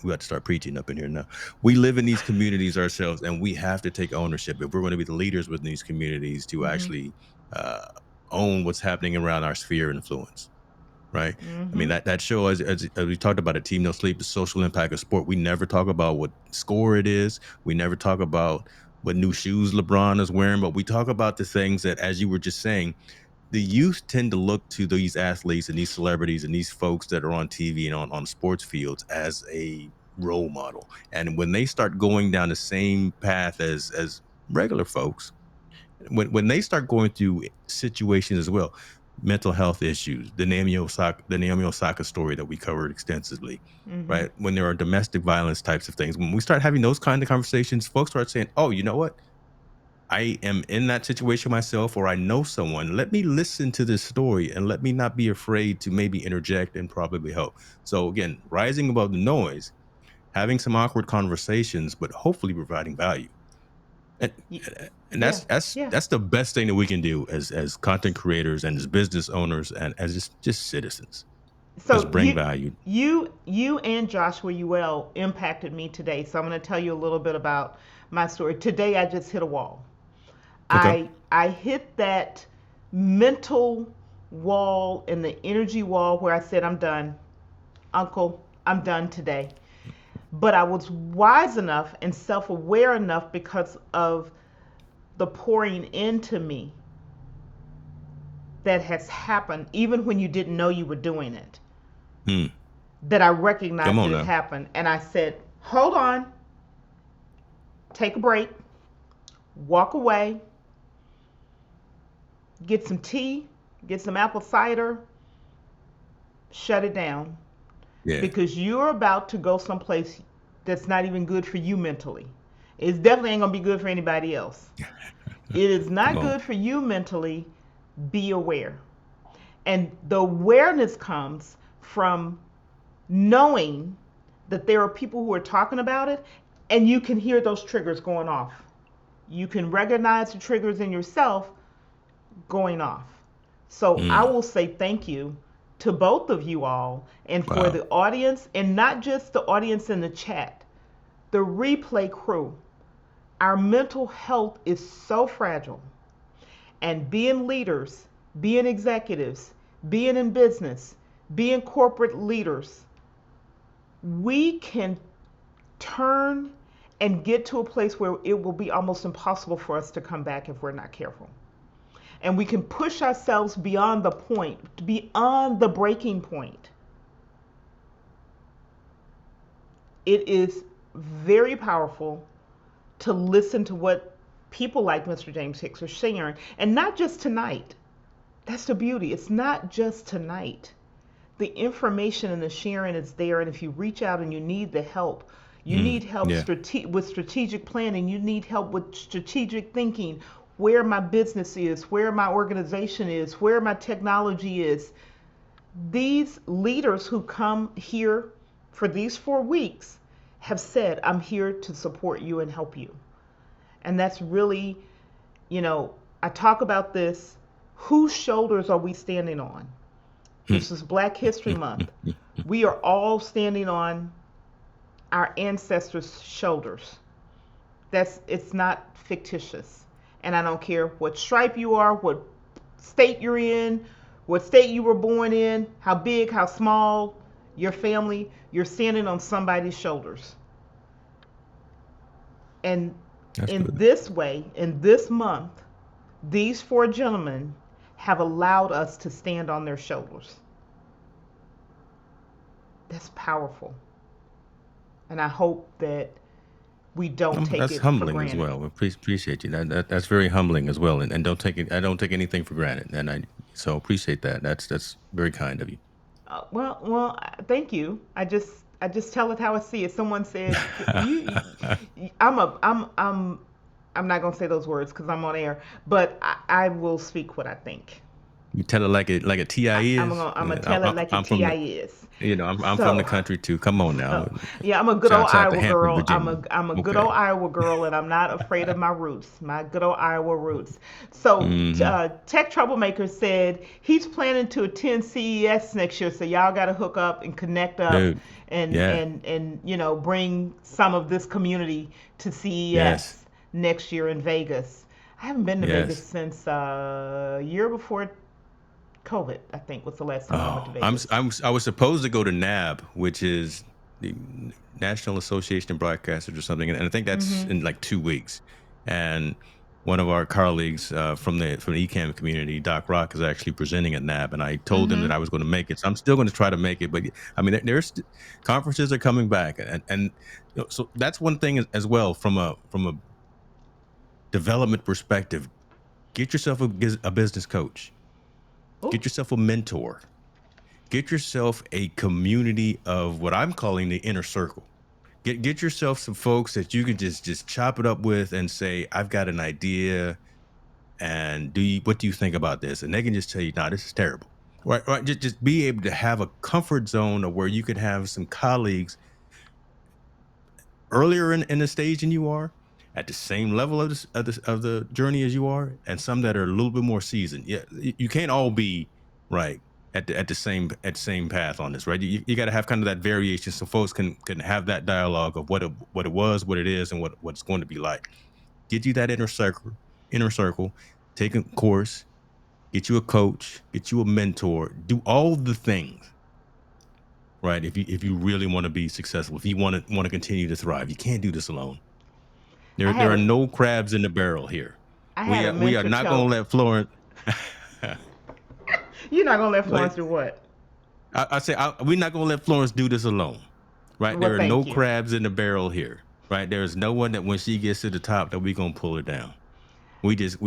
we got to start preaching up in here now. We live in these communities ourselves and we have to take ownership if we're going to be the leaders within these communities to Mhm. actually uh, own what's happening around our sphere of influence. Right. I mean, Mhm. that show, as we talked about, a Team No Sleep, the social impact of sport. We never talk about what score it is. We never talk about what new shoes LeBron is wearing, but we talk about the things that, as you were just saying, the youth tend to look to these athletes and these celebrities and these folks that are on TV and on sports fields as a role model. And when they start going down the same path as regular folks, when they start going through situations as well, mental health issues, the Naomi Osaka story that we covered extensively, Mhm. right? When there are domestic violence types of things, when we start having those kind of conversations, folks start saying, "Oh, you know what? I am in that situation myself, or I know someone. Let me listen to this story and let me not be afraid to maybe interject and probably help." So again, rising above the noise, having some awkward conversations, but hopefully providing value. And and Yeah. Yeah. that's the best thing that we can do as content creators and as business owners and as just citizens. Just So bring value. you and Joshua Uell impacted me today. So I'm going to tell you a little bit about my story. Today I just hit a wall. Okay. I hit that mental wall and the energy wall where I said I'm done. Uncle, I'm done today. But I was wise enough and self-aware enough because of the pouring into me that has happened even when you didn't know you were doing it, Hmm. that I Come recognized on that it now. happened. And I said, hold on, take a break, walk away, get some tea, get some apple cider, shut it down. Yeah. Because you're about to go someplace that's not even good for you mentally. It definitely ain't going to be good for anybody else. It is Come not on. good for you mentally. Be aware. And the awareness comes from knowing that there are people who are talking about it, and you can hear those triggers going off. You can recognize the triggers in yourself going off. So I Mm. will say thank you to both of you all, and for Wow. the audience, and not just the audience in the chat, the replay crew. Our mental health is so fragile, and being leaders, being executives, being in business, being corporate leaders, we can turn and get to a place where it will be almost impossible for us to come back if we're not careful. And we can push ourselves beyond the point, beyond the breaking point. It is very powerful to listen to what people like Mr. James Hicks are sharing, and not just tonight. That's the beauty. It's not just tonight. The information and the sharing is there, and if you reach out and you need the help, you Mm. need help Yeah. with strategic planning, you need help with strategic thinking, where my business is, where my organization is, where my technology is. These leaders who come here for these 4 weeks have said, I'm here to support you and help you. And that's really, you know, I talk about this. Whose shoulders are we standing on? This is Black History Month. We are all standing on our ancestors' shoulders. It's not fictitious. And I don't care what stripe you are, what state you're in, what state you were born in, how big, how small, your family, you're standing on somebody's shoulders. And in Absolutely. this way, in this month, these 4 gentlemen have allowed us to stand on their shoulders. That's powerful. And I hope that we don't take That's it for humbling as granted. well. Appreciate you. That's very humbling as well. And don't take it. I don't take anything for granted. And I so appreciate that. That's very kind of you. Thank you. I just tell it how I see it. Someone said, I'm a, I'm not gonna say those words because I'm on air, but I will speak what I think. You tell it like a TI is. I'm gonna I, tell it like a I'm from TI the is. I'm from the So, country too. Come on now. yeah, I'm a good old Shouts out to Iowa Hampton, girl. Virginia. I'm a good Okay. old Iowa girl, and I'm not afraid of my roots, my good old Iowa roots. So, Hmm. Tech Troublemaker said he's planning to attend CES next year, so y'all got to hook up and connect up, Dude. and Yeah. bring some of this community to Yes. CES next year in Vegas. I haven't been to Vegas Yes. since a year before COVID. I think was the last time I went to Oh, Vegas. I was supposed to go to NAB, which is the National Association of Broadcasters or something, and I think that's Mm-hmm. in like 2 weeks. And one of our colleagues from the ECAM community, Doc Rock, is actually presenting at NAB, and I told him Mm-hmm. that I was going to make it. So I'm still going to try to make it. But I mean, there's conferences are coming back, and so that's one thing as well from a development perspective. Get yourself a business coach. Oh, Get yourself a mentor. Get yourself a community of what I'm calling the inner circle. Get yourself some folks that you can just chop it up with and say, I've got an idea, and what do you think about this? And they can just tell you, nah, this is terrible. Right. Just be able to have a comfort zone of where you could have some colleagues earlier in the stage than you are, at the same level of the journey as you are, and some that are a little bit more seasoned. Yeah, you can't all be right at the same path on this, right? You got to have kind of that variation so folks can have that dialogue of what it was, what it is, and what it's going to be like. Get you that inner circle, take a course, get you a coach, get you a mentor, do all the things, right? If you really want to be successful, if you want to continue to thrive, you can't do this alone. I There had are a no crabs in the barrel here. I had a We are mentor not going tell to let Florence. you're not gonna let like Florence do what? we're not going to let Florence do this alone, right? Well, There are no thank you. crabs in the barrel here, right? There is no one that when she gets to the top that we gonna pull her down. We just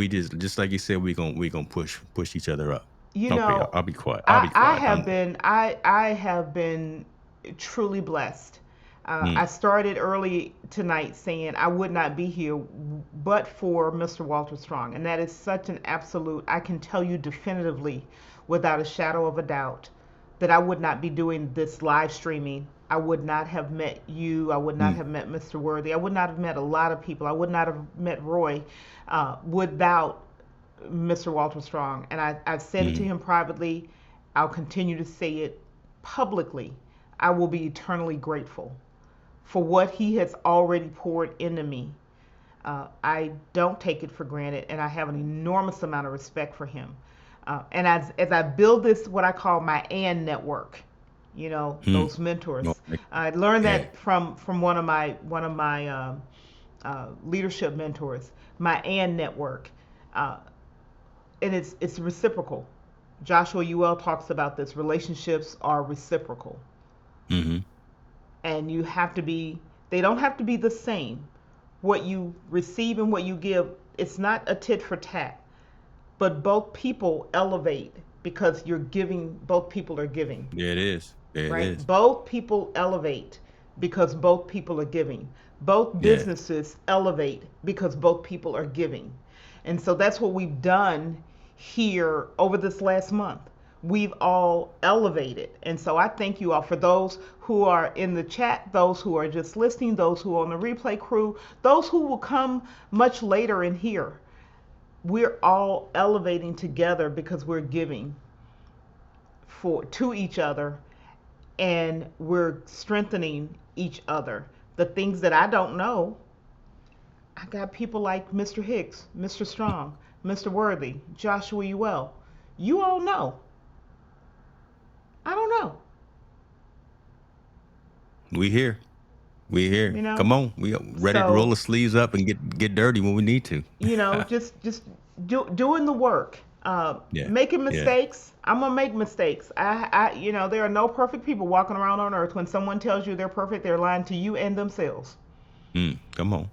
like you said, we gonna push each other up. You Okay, know, I'll be quiet. I'll I be I quiet. have I'm been I have been truly blessed. I mm, started early tonight saying I would not be here but for Mr. Walter Strong, and that is such an absolute. I can tell you definitively, without a shadow of a doubt, that I would not be doing this live streaming. I would not have met you. I would not Mm, have met Mr. Worthy. I would not have met a lot of people. I would not have met Roy without Mr. Walter Strong. And I've said it to mm, him privately. I'll continue to say it publicly. I will be eternally grateful for what he has already poured into me. I don't take it for granted, and I have an enormous amount of respect for him. And as I build this, what I call my AND network, mm. those No, mentors. I learned yeah. that from one of my leadership mentors, my AND network, uh, and it's reciprocal. Joshua Ewell talks about this. Relationships are reciprocal, Hmm. and you have to be. They don't have to be the same. What you receive and what you give, it's not a tit for tat, but both people elevate because you're giving. Both people are giving. There it is. There it Right? is. Both people elevate because both people are giving. Both Yeah. businesses elevate because both people are giving. And so that's what we've done here over this last month. We've all elevated. And so I thank you all for those who are in the chat, those who are just listening, those who are on the replay crew, those who will come much later in here. We're all elevating together because we're giving to each other, and we're strengthening each other. The things that I don't know, I got people like Mr. Hicks, Mr. Strong, Mr. Worthy, Joshua Ewell. You all know. I don't know. We here. We here. You know. Come on. We ready to roll So the sleeves up and get dirty when we need to. just doing the work. Yeah. Making Yeah. mistakes. I'm gonna make mistakes. There are no perfect people walking around on earth. When someone tells you they're perfect, they're lying to you and themselves. Come on.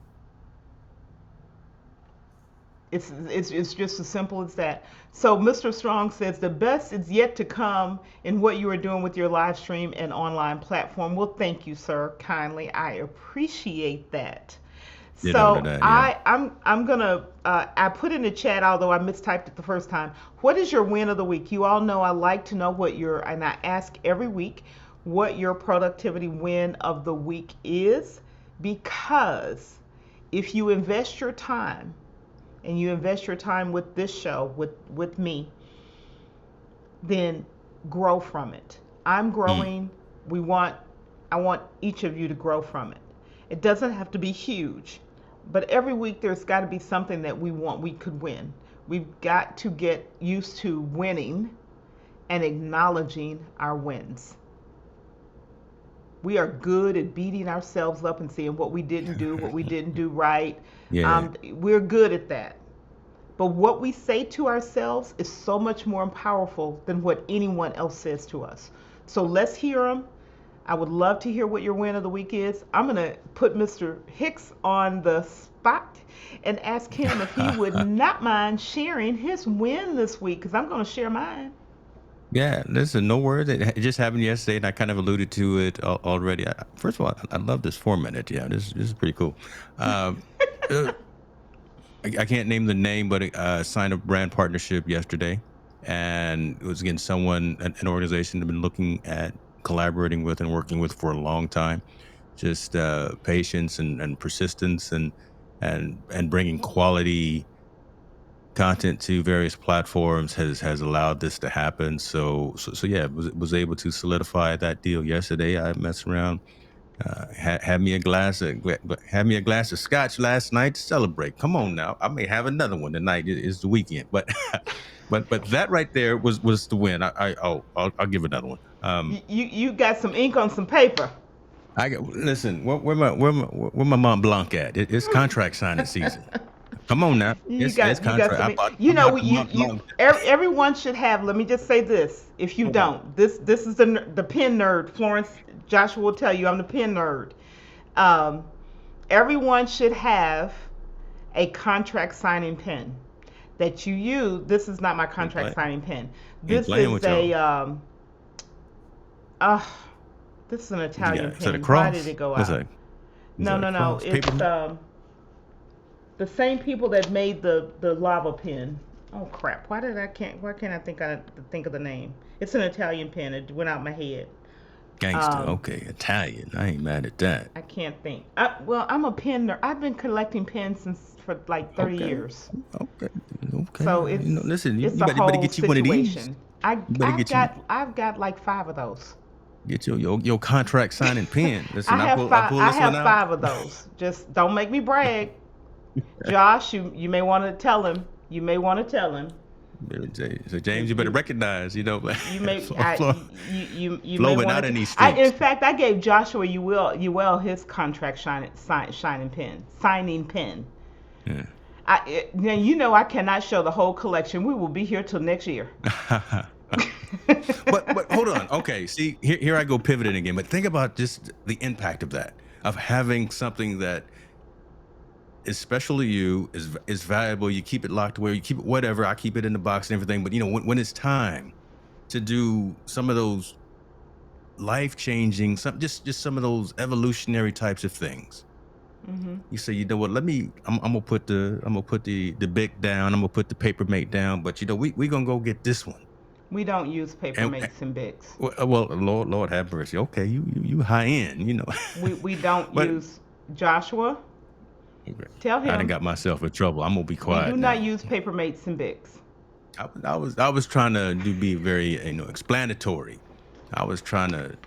It's just as simple as that. So Mr. Strong says the best is yet to come in what you are doing with your live stream and online platform. Well, thank you, sir, kindly. I appreciate that. Ditto to So that. Yeah. I'm gonna I put in the chat, although I mistyped it the first time. What is your win of the week? You all know I like to know and I ask every week what your productivity win of the week is, because if you invest your time and you invest your time with this show, with me, then grow from it. I'm Mm. growing. I want each of you to grow from it. It doesn't have to be huge, but every week there's got to be something that we could win. We've got to get used to winning and acknowledging our wins. We are good at beating ourselves up and seeing what we didn't do right. Yeah. We're good at that. But what we say to ourselves is so much more powerful than what anyone else says to us. So let's hear them. I would love to hear what your win of the week is. I'm going to put Mr. Hicks on the spot and ask him if he would not mind sharing his win this week, because I'm going to share mine. Yeah, listen, no worries. It just happened yesterday, and I kind of alluded to it already. First of all, I love this format. Yeah, this is pretty cool. Um, uh, I can't name the name, but signed a brand partnership yesterday, and it was again someone, an organization I've been looking at collaborating with and working with for a long time. Just patience and persistence and bringing quality content to various platforms has allowed this to happen. So yeah, was able to solidify that deal yesterday. I messed around, had me a glass of scotch last night to celebrate. Come on now, I may have another one tonight. It's the weekend, but but that right there was the win. I'll give another one. You got some ink on some paper. Listen. Where my Mont Blanc at? It's contract signing season. Come on now, it's You got contract. some. I bought the You Mont Blanc. everyone should have. Let me just say this. If you don't, this is the pen nerd. Florence Joshua will tell you I'm the pen nerd. Um, Everyone should have a contract signing pen that you use. This is not my Ain't contract play, signing pen. ain't This playing is with y'all. uh, this is an What you Italian got? Is that a pen. Why did cross? it go What's out? that? Is No, that a no, no. cross? Paper It's mache? the same people that made the lava pen. Oh crap! Why can't I think of the name? It's an Italian pen. It went out my head. Gangster. Um, Okay, Italian. I ain't mad at that. I can't think. Well, I'm a pen nerd. I've been collecting pens since for like 30 Okay. years. Okay. Okay. So Listen, it's you a better whole get you one of these. situation. You better I've got like five of those. get your contract signing pen. Listen, I pull I this one have out. five of those. Just don't make me brag. Josh, you may want to tell him. You may want to tell him. So James, you better You recognize, you may you Flo may been want out to. in these I in streets. fact I gave Joshua you will his contract signing pen. Yeah. Now you know I cannot show the whole collection. We will be here till next year. But hold on. Okay, see, here I go pivoting again. But think about just the impact of that, of having something that is special to you, is valuable. You keep it locked away, you keep it whatever. I keep it in the box and everything. But when it's time to do some of those life changing, just some of those evolutionary types of things, Hmm. you say, you know what? I'm gonna put the bic down. I'm gonna put the paper mate down. But we gonna go get this one. We don't use paper And mates and Bics. well, Lord have mercy. Okay, you high end. We don't But use Joshua. okay, Tell I done him got myself in trouble. I'm gonna be we do quiet not now. use paper mates and Bics. I was trying to be very explanatory. I was trying to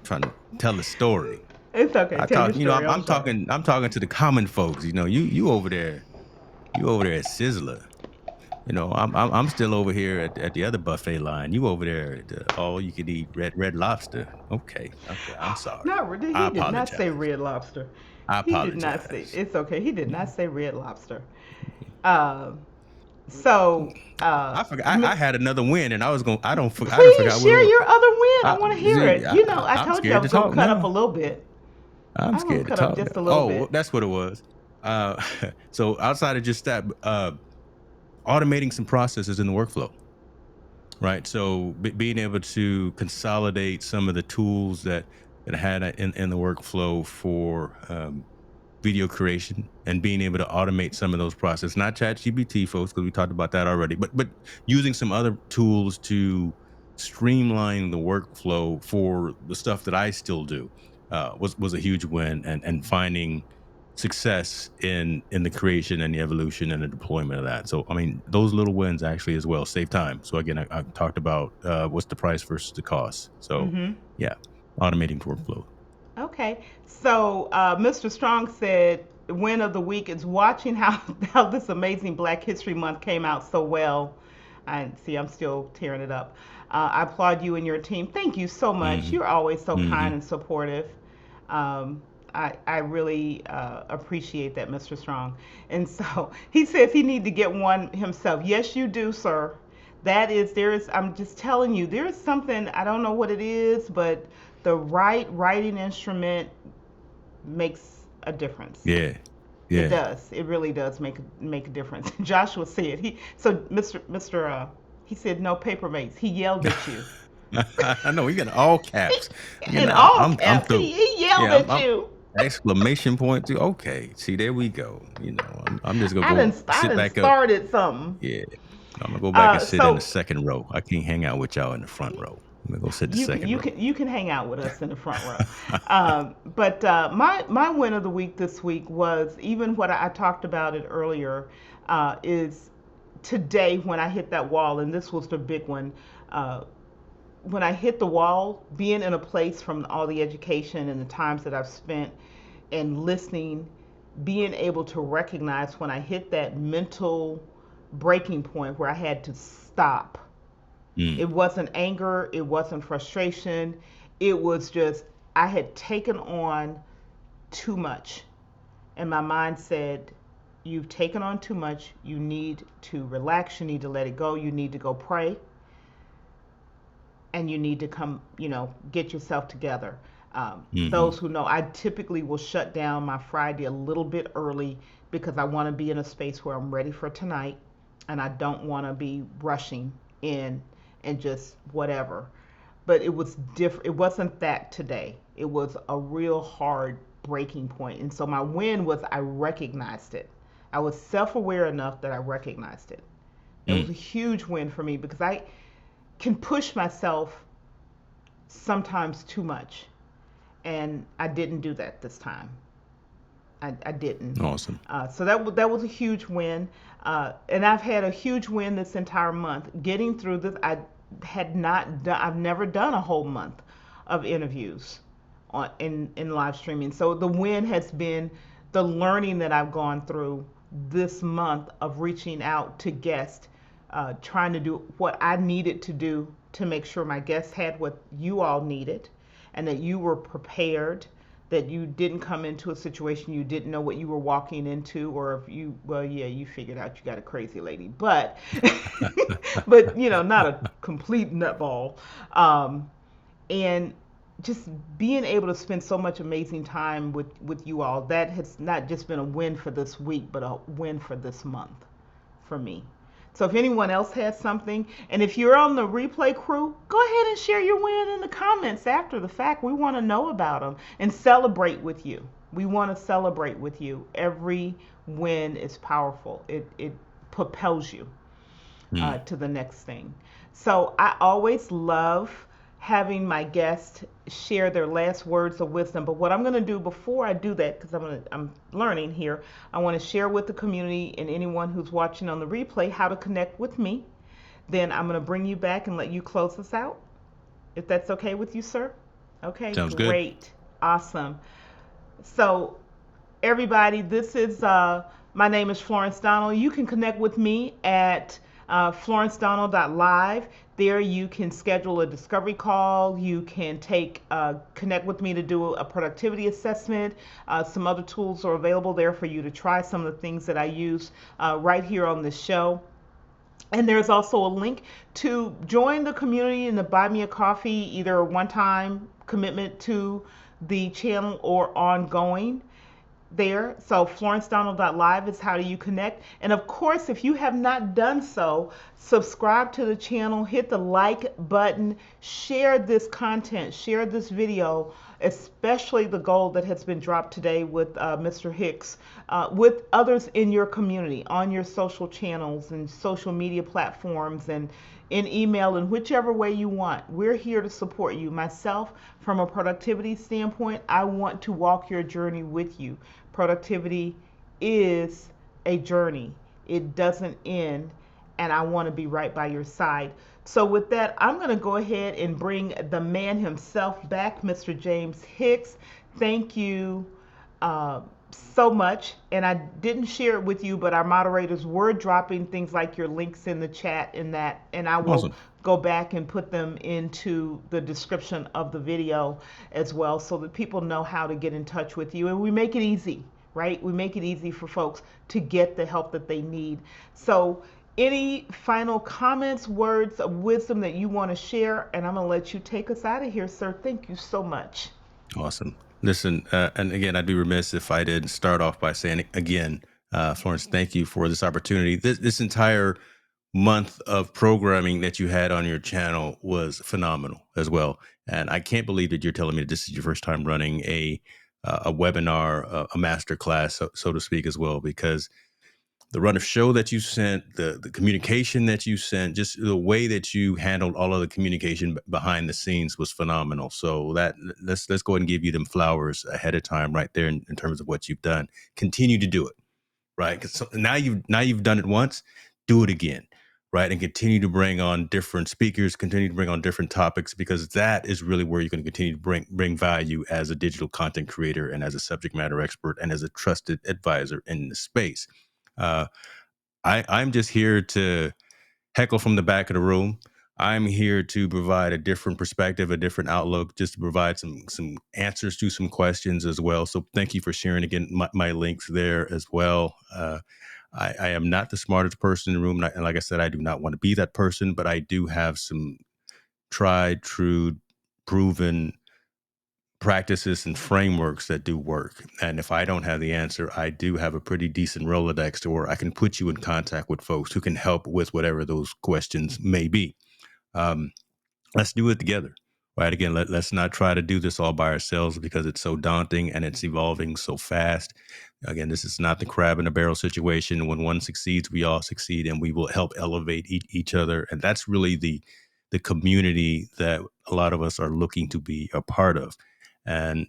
tell a story. It's okay. I Tell your talk, story. I'm I'm sorry. talking to the common folks. You over there, at Sizzler. I'm still over here at the other buffet line. You over there at the all you can eat red lobster. Okay, okay. I'm sorry. Not really. I He did not say apologize. red lobster. I He did not say. apologize. It's okay. He did not say red lobster. Um. So, I forgot. I Miss, had another win, and I was going. I don't please forgot what it share was. your other win. I want to hear See, it. You know, I I'm told you I scared was to gonna talk cut up a now. little bit. I'm I'm gonna scared to cut up talk now. just a little Oh, well, bit. that's what it was. Uh, so outside of just that, automating some processes in the workflow, right? So being able to consolidate some of the tools that I had in the workflow for video creation and being able to automate some of those processes, not ChatGPT, folks, because we talked about that already, but using some other tools to streamline the workflow for the stuff that I still do was a huge win, and finding success in the creation and the evolution and the deployment of that. So I mean, those little wins actually as well save time. So again, I talked about what's the price versus the cost. So Mm-hmm. yeah, automating workflow. Okay. So, Mr. Strong said, win of the week is watching how, how this amazing Black History Month came out so well. I see, I'm still tearing it up. I applaud you and your team. Thank you so much. Hmm. You're always so kind Hmm. and supportive. Um, I really appreciate that, Mr. Strong. And so he says he need to get one himself. Yes, you do, sir. I'm just telling you, there is something, I don't know what it is, but the right writing instrument makes a difference. Yeah. It Yeah. does. It really does make a difference. Joshua said he said no paper mates. He yelled at you. I know, you got all caps. In all I'm caps, through. he yelled Yeah, at I'm you. exclamation point too. Okay, see, there we go. I'm just gonna go I sit done back up. started something. Yeah, I'm gonna go back and sit in the So second row. I can't hang out with y'all in the front row. I'm gonna go sit the second row. you can hang out with us in the front row. But my win of the week this week was even what I talked about it earlier. Is today when I hit that wall, and this was the big one. When I hit the wall, being in a place from all the education and the times that I've spent and listening, being able to recognize when I hit that mental breaking point where I had to stop. Mm, It wasn't anger, it wasn't frustration. It was just I had taken on too much. And my mind said, you've taken on too much. You need to relax. You need to let it go. You need to go pray. And you need to come, get yourself together. mm-hmm. Those who know, I typically will shut down my Friday a little bit early because I want to be in a space where I'm ready for tonight and I don't want to be rushing in and just whatever. But it was different. It wasn't that today. It was a real hard breaking point. And so my win was I recognized it. I was self aware enough that I recognized it. It was a huge win for me because I can push myself sometimes too much, and I didn't do that this time. I didn't. Awesome. So that was a huge win, and I've had a huge win this entire month. Getting through this, I've never done a whole month of interviews in live streaming. So the win has been the learning that I've gone through this month of reaching out to guests, trying to do what I needed to do to make sure my guests had what you all needed, and that you were prepared, that you didn't come into a situation you didn't know what you were walking into, or if you, well, yeah, you figured out you got a crazy lady, but but not a complete nutball. And just being able to spend so much amazing time with you all, that has not just been a win for this week, but a win for this month for me. So if anyone else has something, and if you're on the replay crew, go ahead and share your win in the comments after the fact. We want to know about them and celebrate with you. We want to celebrate with you. Every win is powerful. It propels you to the next thing. So I always love having my guests share their last words of wisdom. But what I'm going to do before I do that, because I'm learning here, I want to share with the community and anyone who's watching on the replay how to connect with me. Then I'm going to bring you back and let you close us out, if that's okay with you, sir. Okay, Sounds good. great, awesome. So everybody, this is my name is Florence Donald. You can connect with me at florencedonald.live. There you can schedule a discovery call. You can connect with me to do a productivity assessment. Some other tools are available there for you to try some of the things that I use right here on this show. And there's also a link to join the community and to buy me a coffee, either a one-time commitment to the channel or ongoing there. So florencedonald.live is how you connect. And of course, if you have not done so, subscribe to the channel, hit the like button, share this content, share this video, especially the gold that has been dropped today with Mr. Hicks, with others in your community, on your social channels and social media platforms, and in email, in whichever way you want. We're here to support you. Myself, from a productivity standpoint, I want to walk your journey with you. Productivity is a journey. It doesn't end, and I want to be right by your side. So with that, I'm going to go ahead and bring the man himself back, Mr. James Hicks. Thank you so much. And I didn't share it with you, but our moderators were dropping things like your links in the chat and that, and I will Awesome. go back and put them into the description of the video as well, so that people know how to get in touch with you. And we make it easy, right? We make it easy for folks to get the help that they need. So any final comments, words of wisdom that you want to share? And I'm going to let you take us out of here, sir. Thank you so much. Awesome. Listen, and again, I'd be remiss if I didn't start off by saying again, Florence, thank you for this opportunity. This entire month of programming that you had on your channel was phenomenal as well. And I can't believe that you're telling me that this is your first time running a webinar, a master class, so to speak, as well, because the run of show that you sent, the communication that you sent, just the way that you handled all of the communication behind the scenes was phenomenal. So that let's go ahead and give you them flowers ahead of time, right there, in terms of what you've done. Continue to do it, right? Because so now you've done it once, do it again, right? And continue to bring on different speakers, continue to bring on different topics, because that is really where you're going to continue to bring value as a digital content creator and as a subject matter expert and as a trusted advisor in the space. Uh, I'm just here to heckle from the back of the room. I'm here to provide a different perspective, a different outlook, just to provide some answers to some questions as well. So thank you for sharing again my links there as well. I am not the smartest person in the room, and like I said, I do not want to be that person, but I do have some tried, true, proven practices and frameworks that do work. And if I don't have the answer, I do have a pretty decent Rolodex to where I can put you in contact with folks who can help with whatever those questions may be. Um, let's do it together. right? Again, let's not try to do this all by ourselves because it's so daunting and it's evolving so fast. Again, this is not the crab in a barrel situation. When one succeeds, we all succeed, and we will help elevate each other. And that's really the community that a lot of us are looking to be a part of. And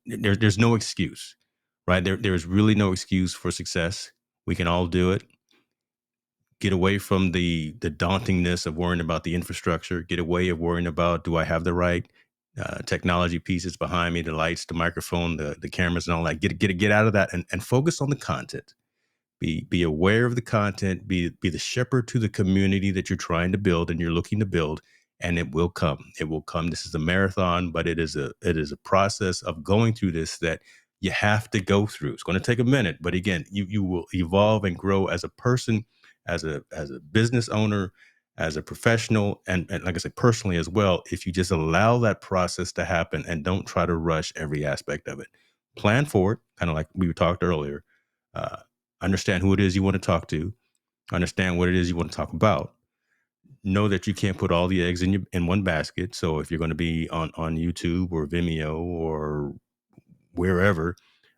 there's no excuse, right? There's really no excuse for success. We can all do it. Get away from the dauntingness of worrying about the infrastructure. Get away of worrying about, do I have the right technology pieces behind me, the lights, the microphone, the cameras, and all that. Get out of that and focus on the content. Be aware of the content. Be the shepherd to the community that you're trying to build and you're looking to build, and it will come. It will come. This is a marathon, but it is a process of going through this that you have to go through. It's going to take a minute, but again, you will evolve and grow as a person, as a business owner, as a professional, and like I said, personally as well. If you just allow that process to happen and don't try to rush every aspect of it, plan for it, kind of like we talked earlier. Uh, Understand who it is you want to talk to, understand what it is you want to talk about. Know that you can't put all the eggs in one basket. So if you're going to be on YouTube or Vimeo or wherever,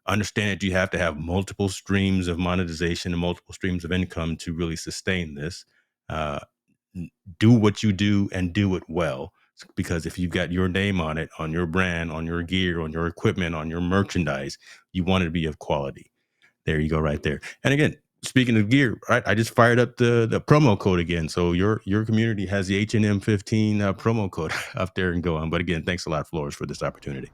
understand that you have to have multiple streams of monetization and multiple streams of income to really sustain this. Uh, do what you do and do it well. Because if you've got your name on it, on your brand, on your gear, on your equipment, on your merchandise, you want it to be of quality. There you go, right there. And again, speaking of gear, right? I just fired up the promo code again, so your community has the HNM15 promo code up there and go on. But again, thanks a lot, Flores, for this opportunity.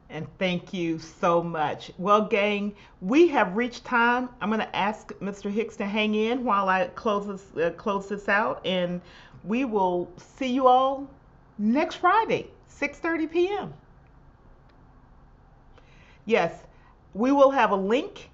And thank you so much. Well, gang, we have reached time. I'm going to ask Mr. Hicks to hang in while I close this out, and we will see you all next Friday, 6:30 p.m. Yes, we will have a link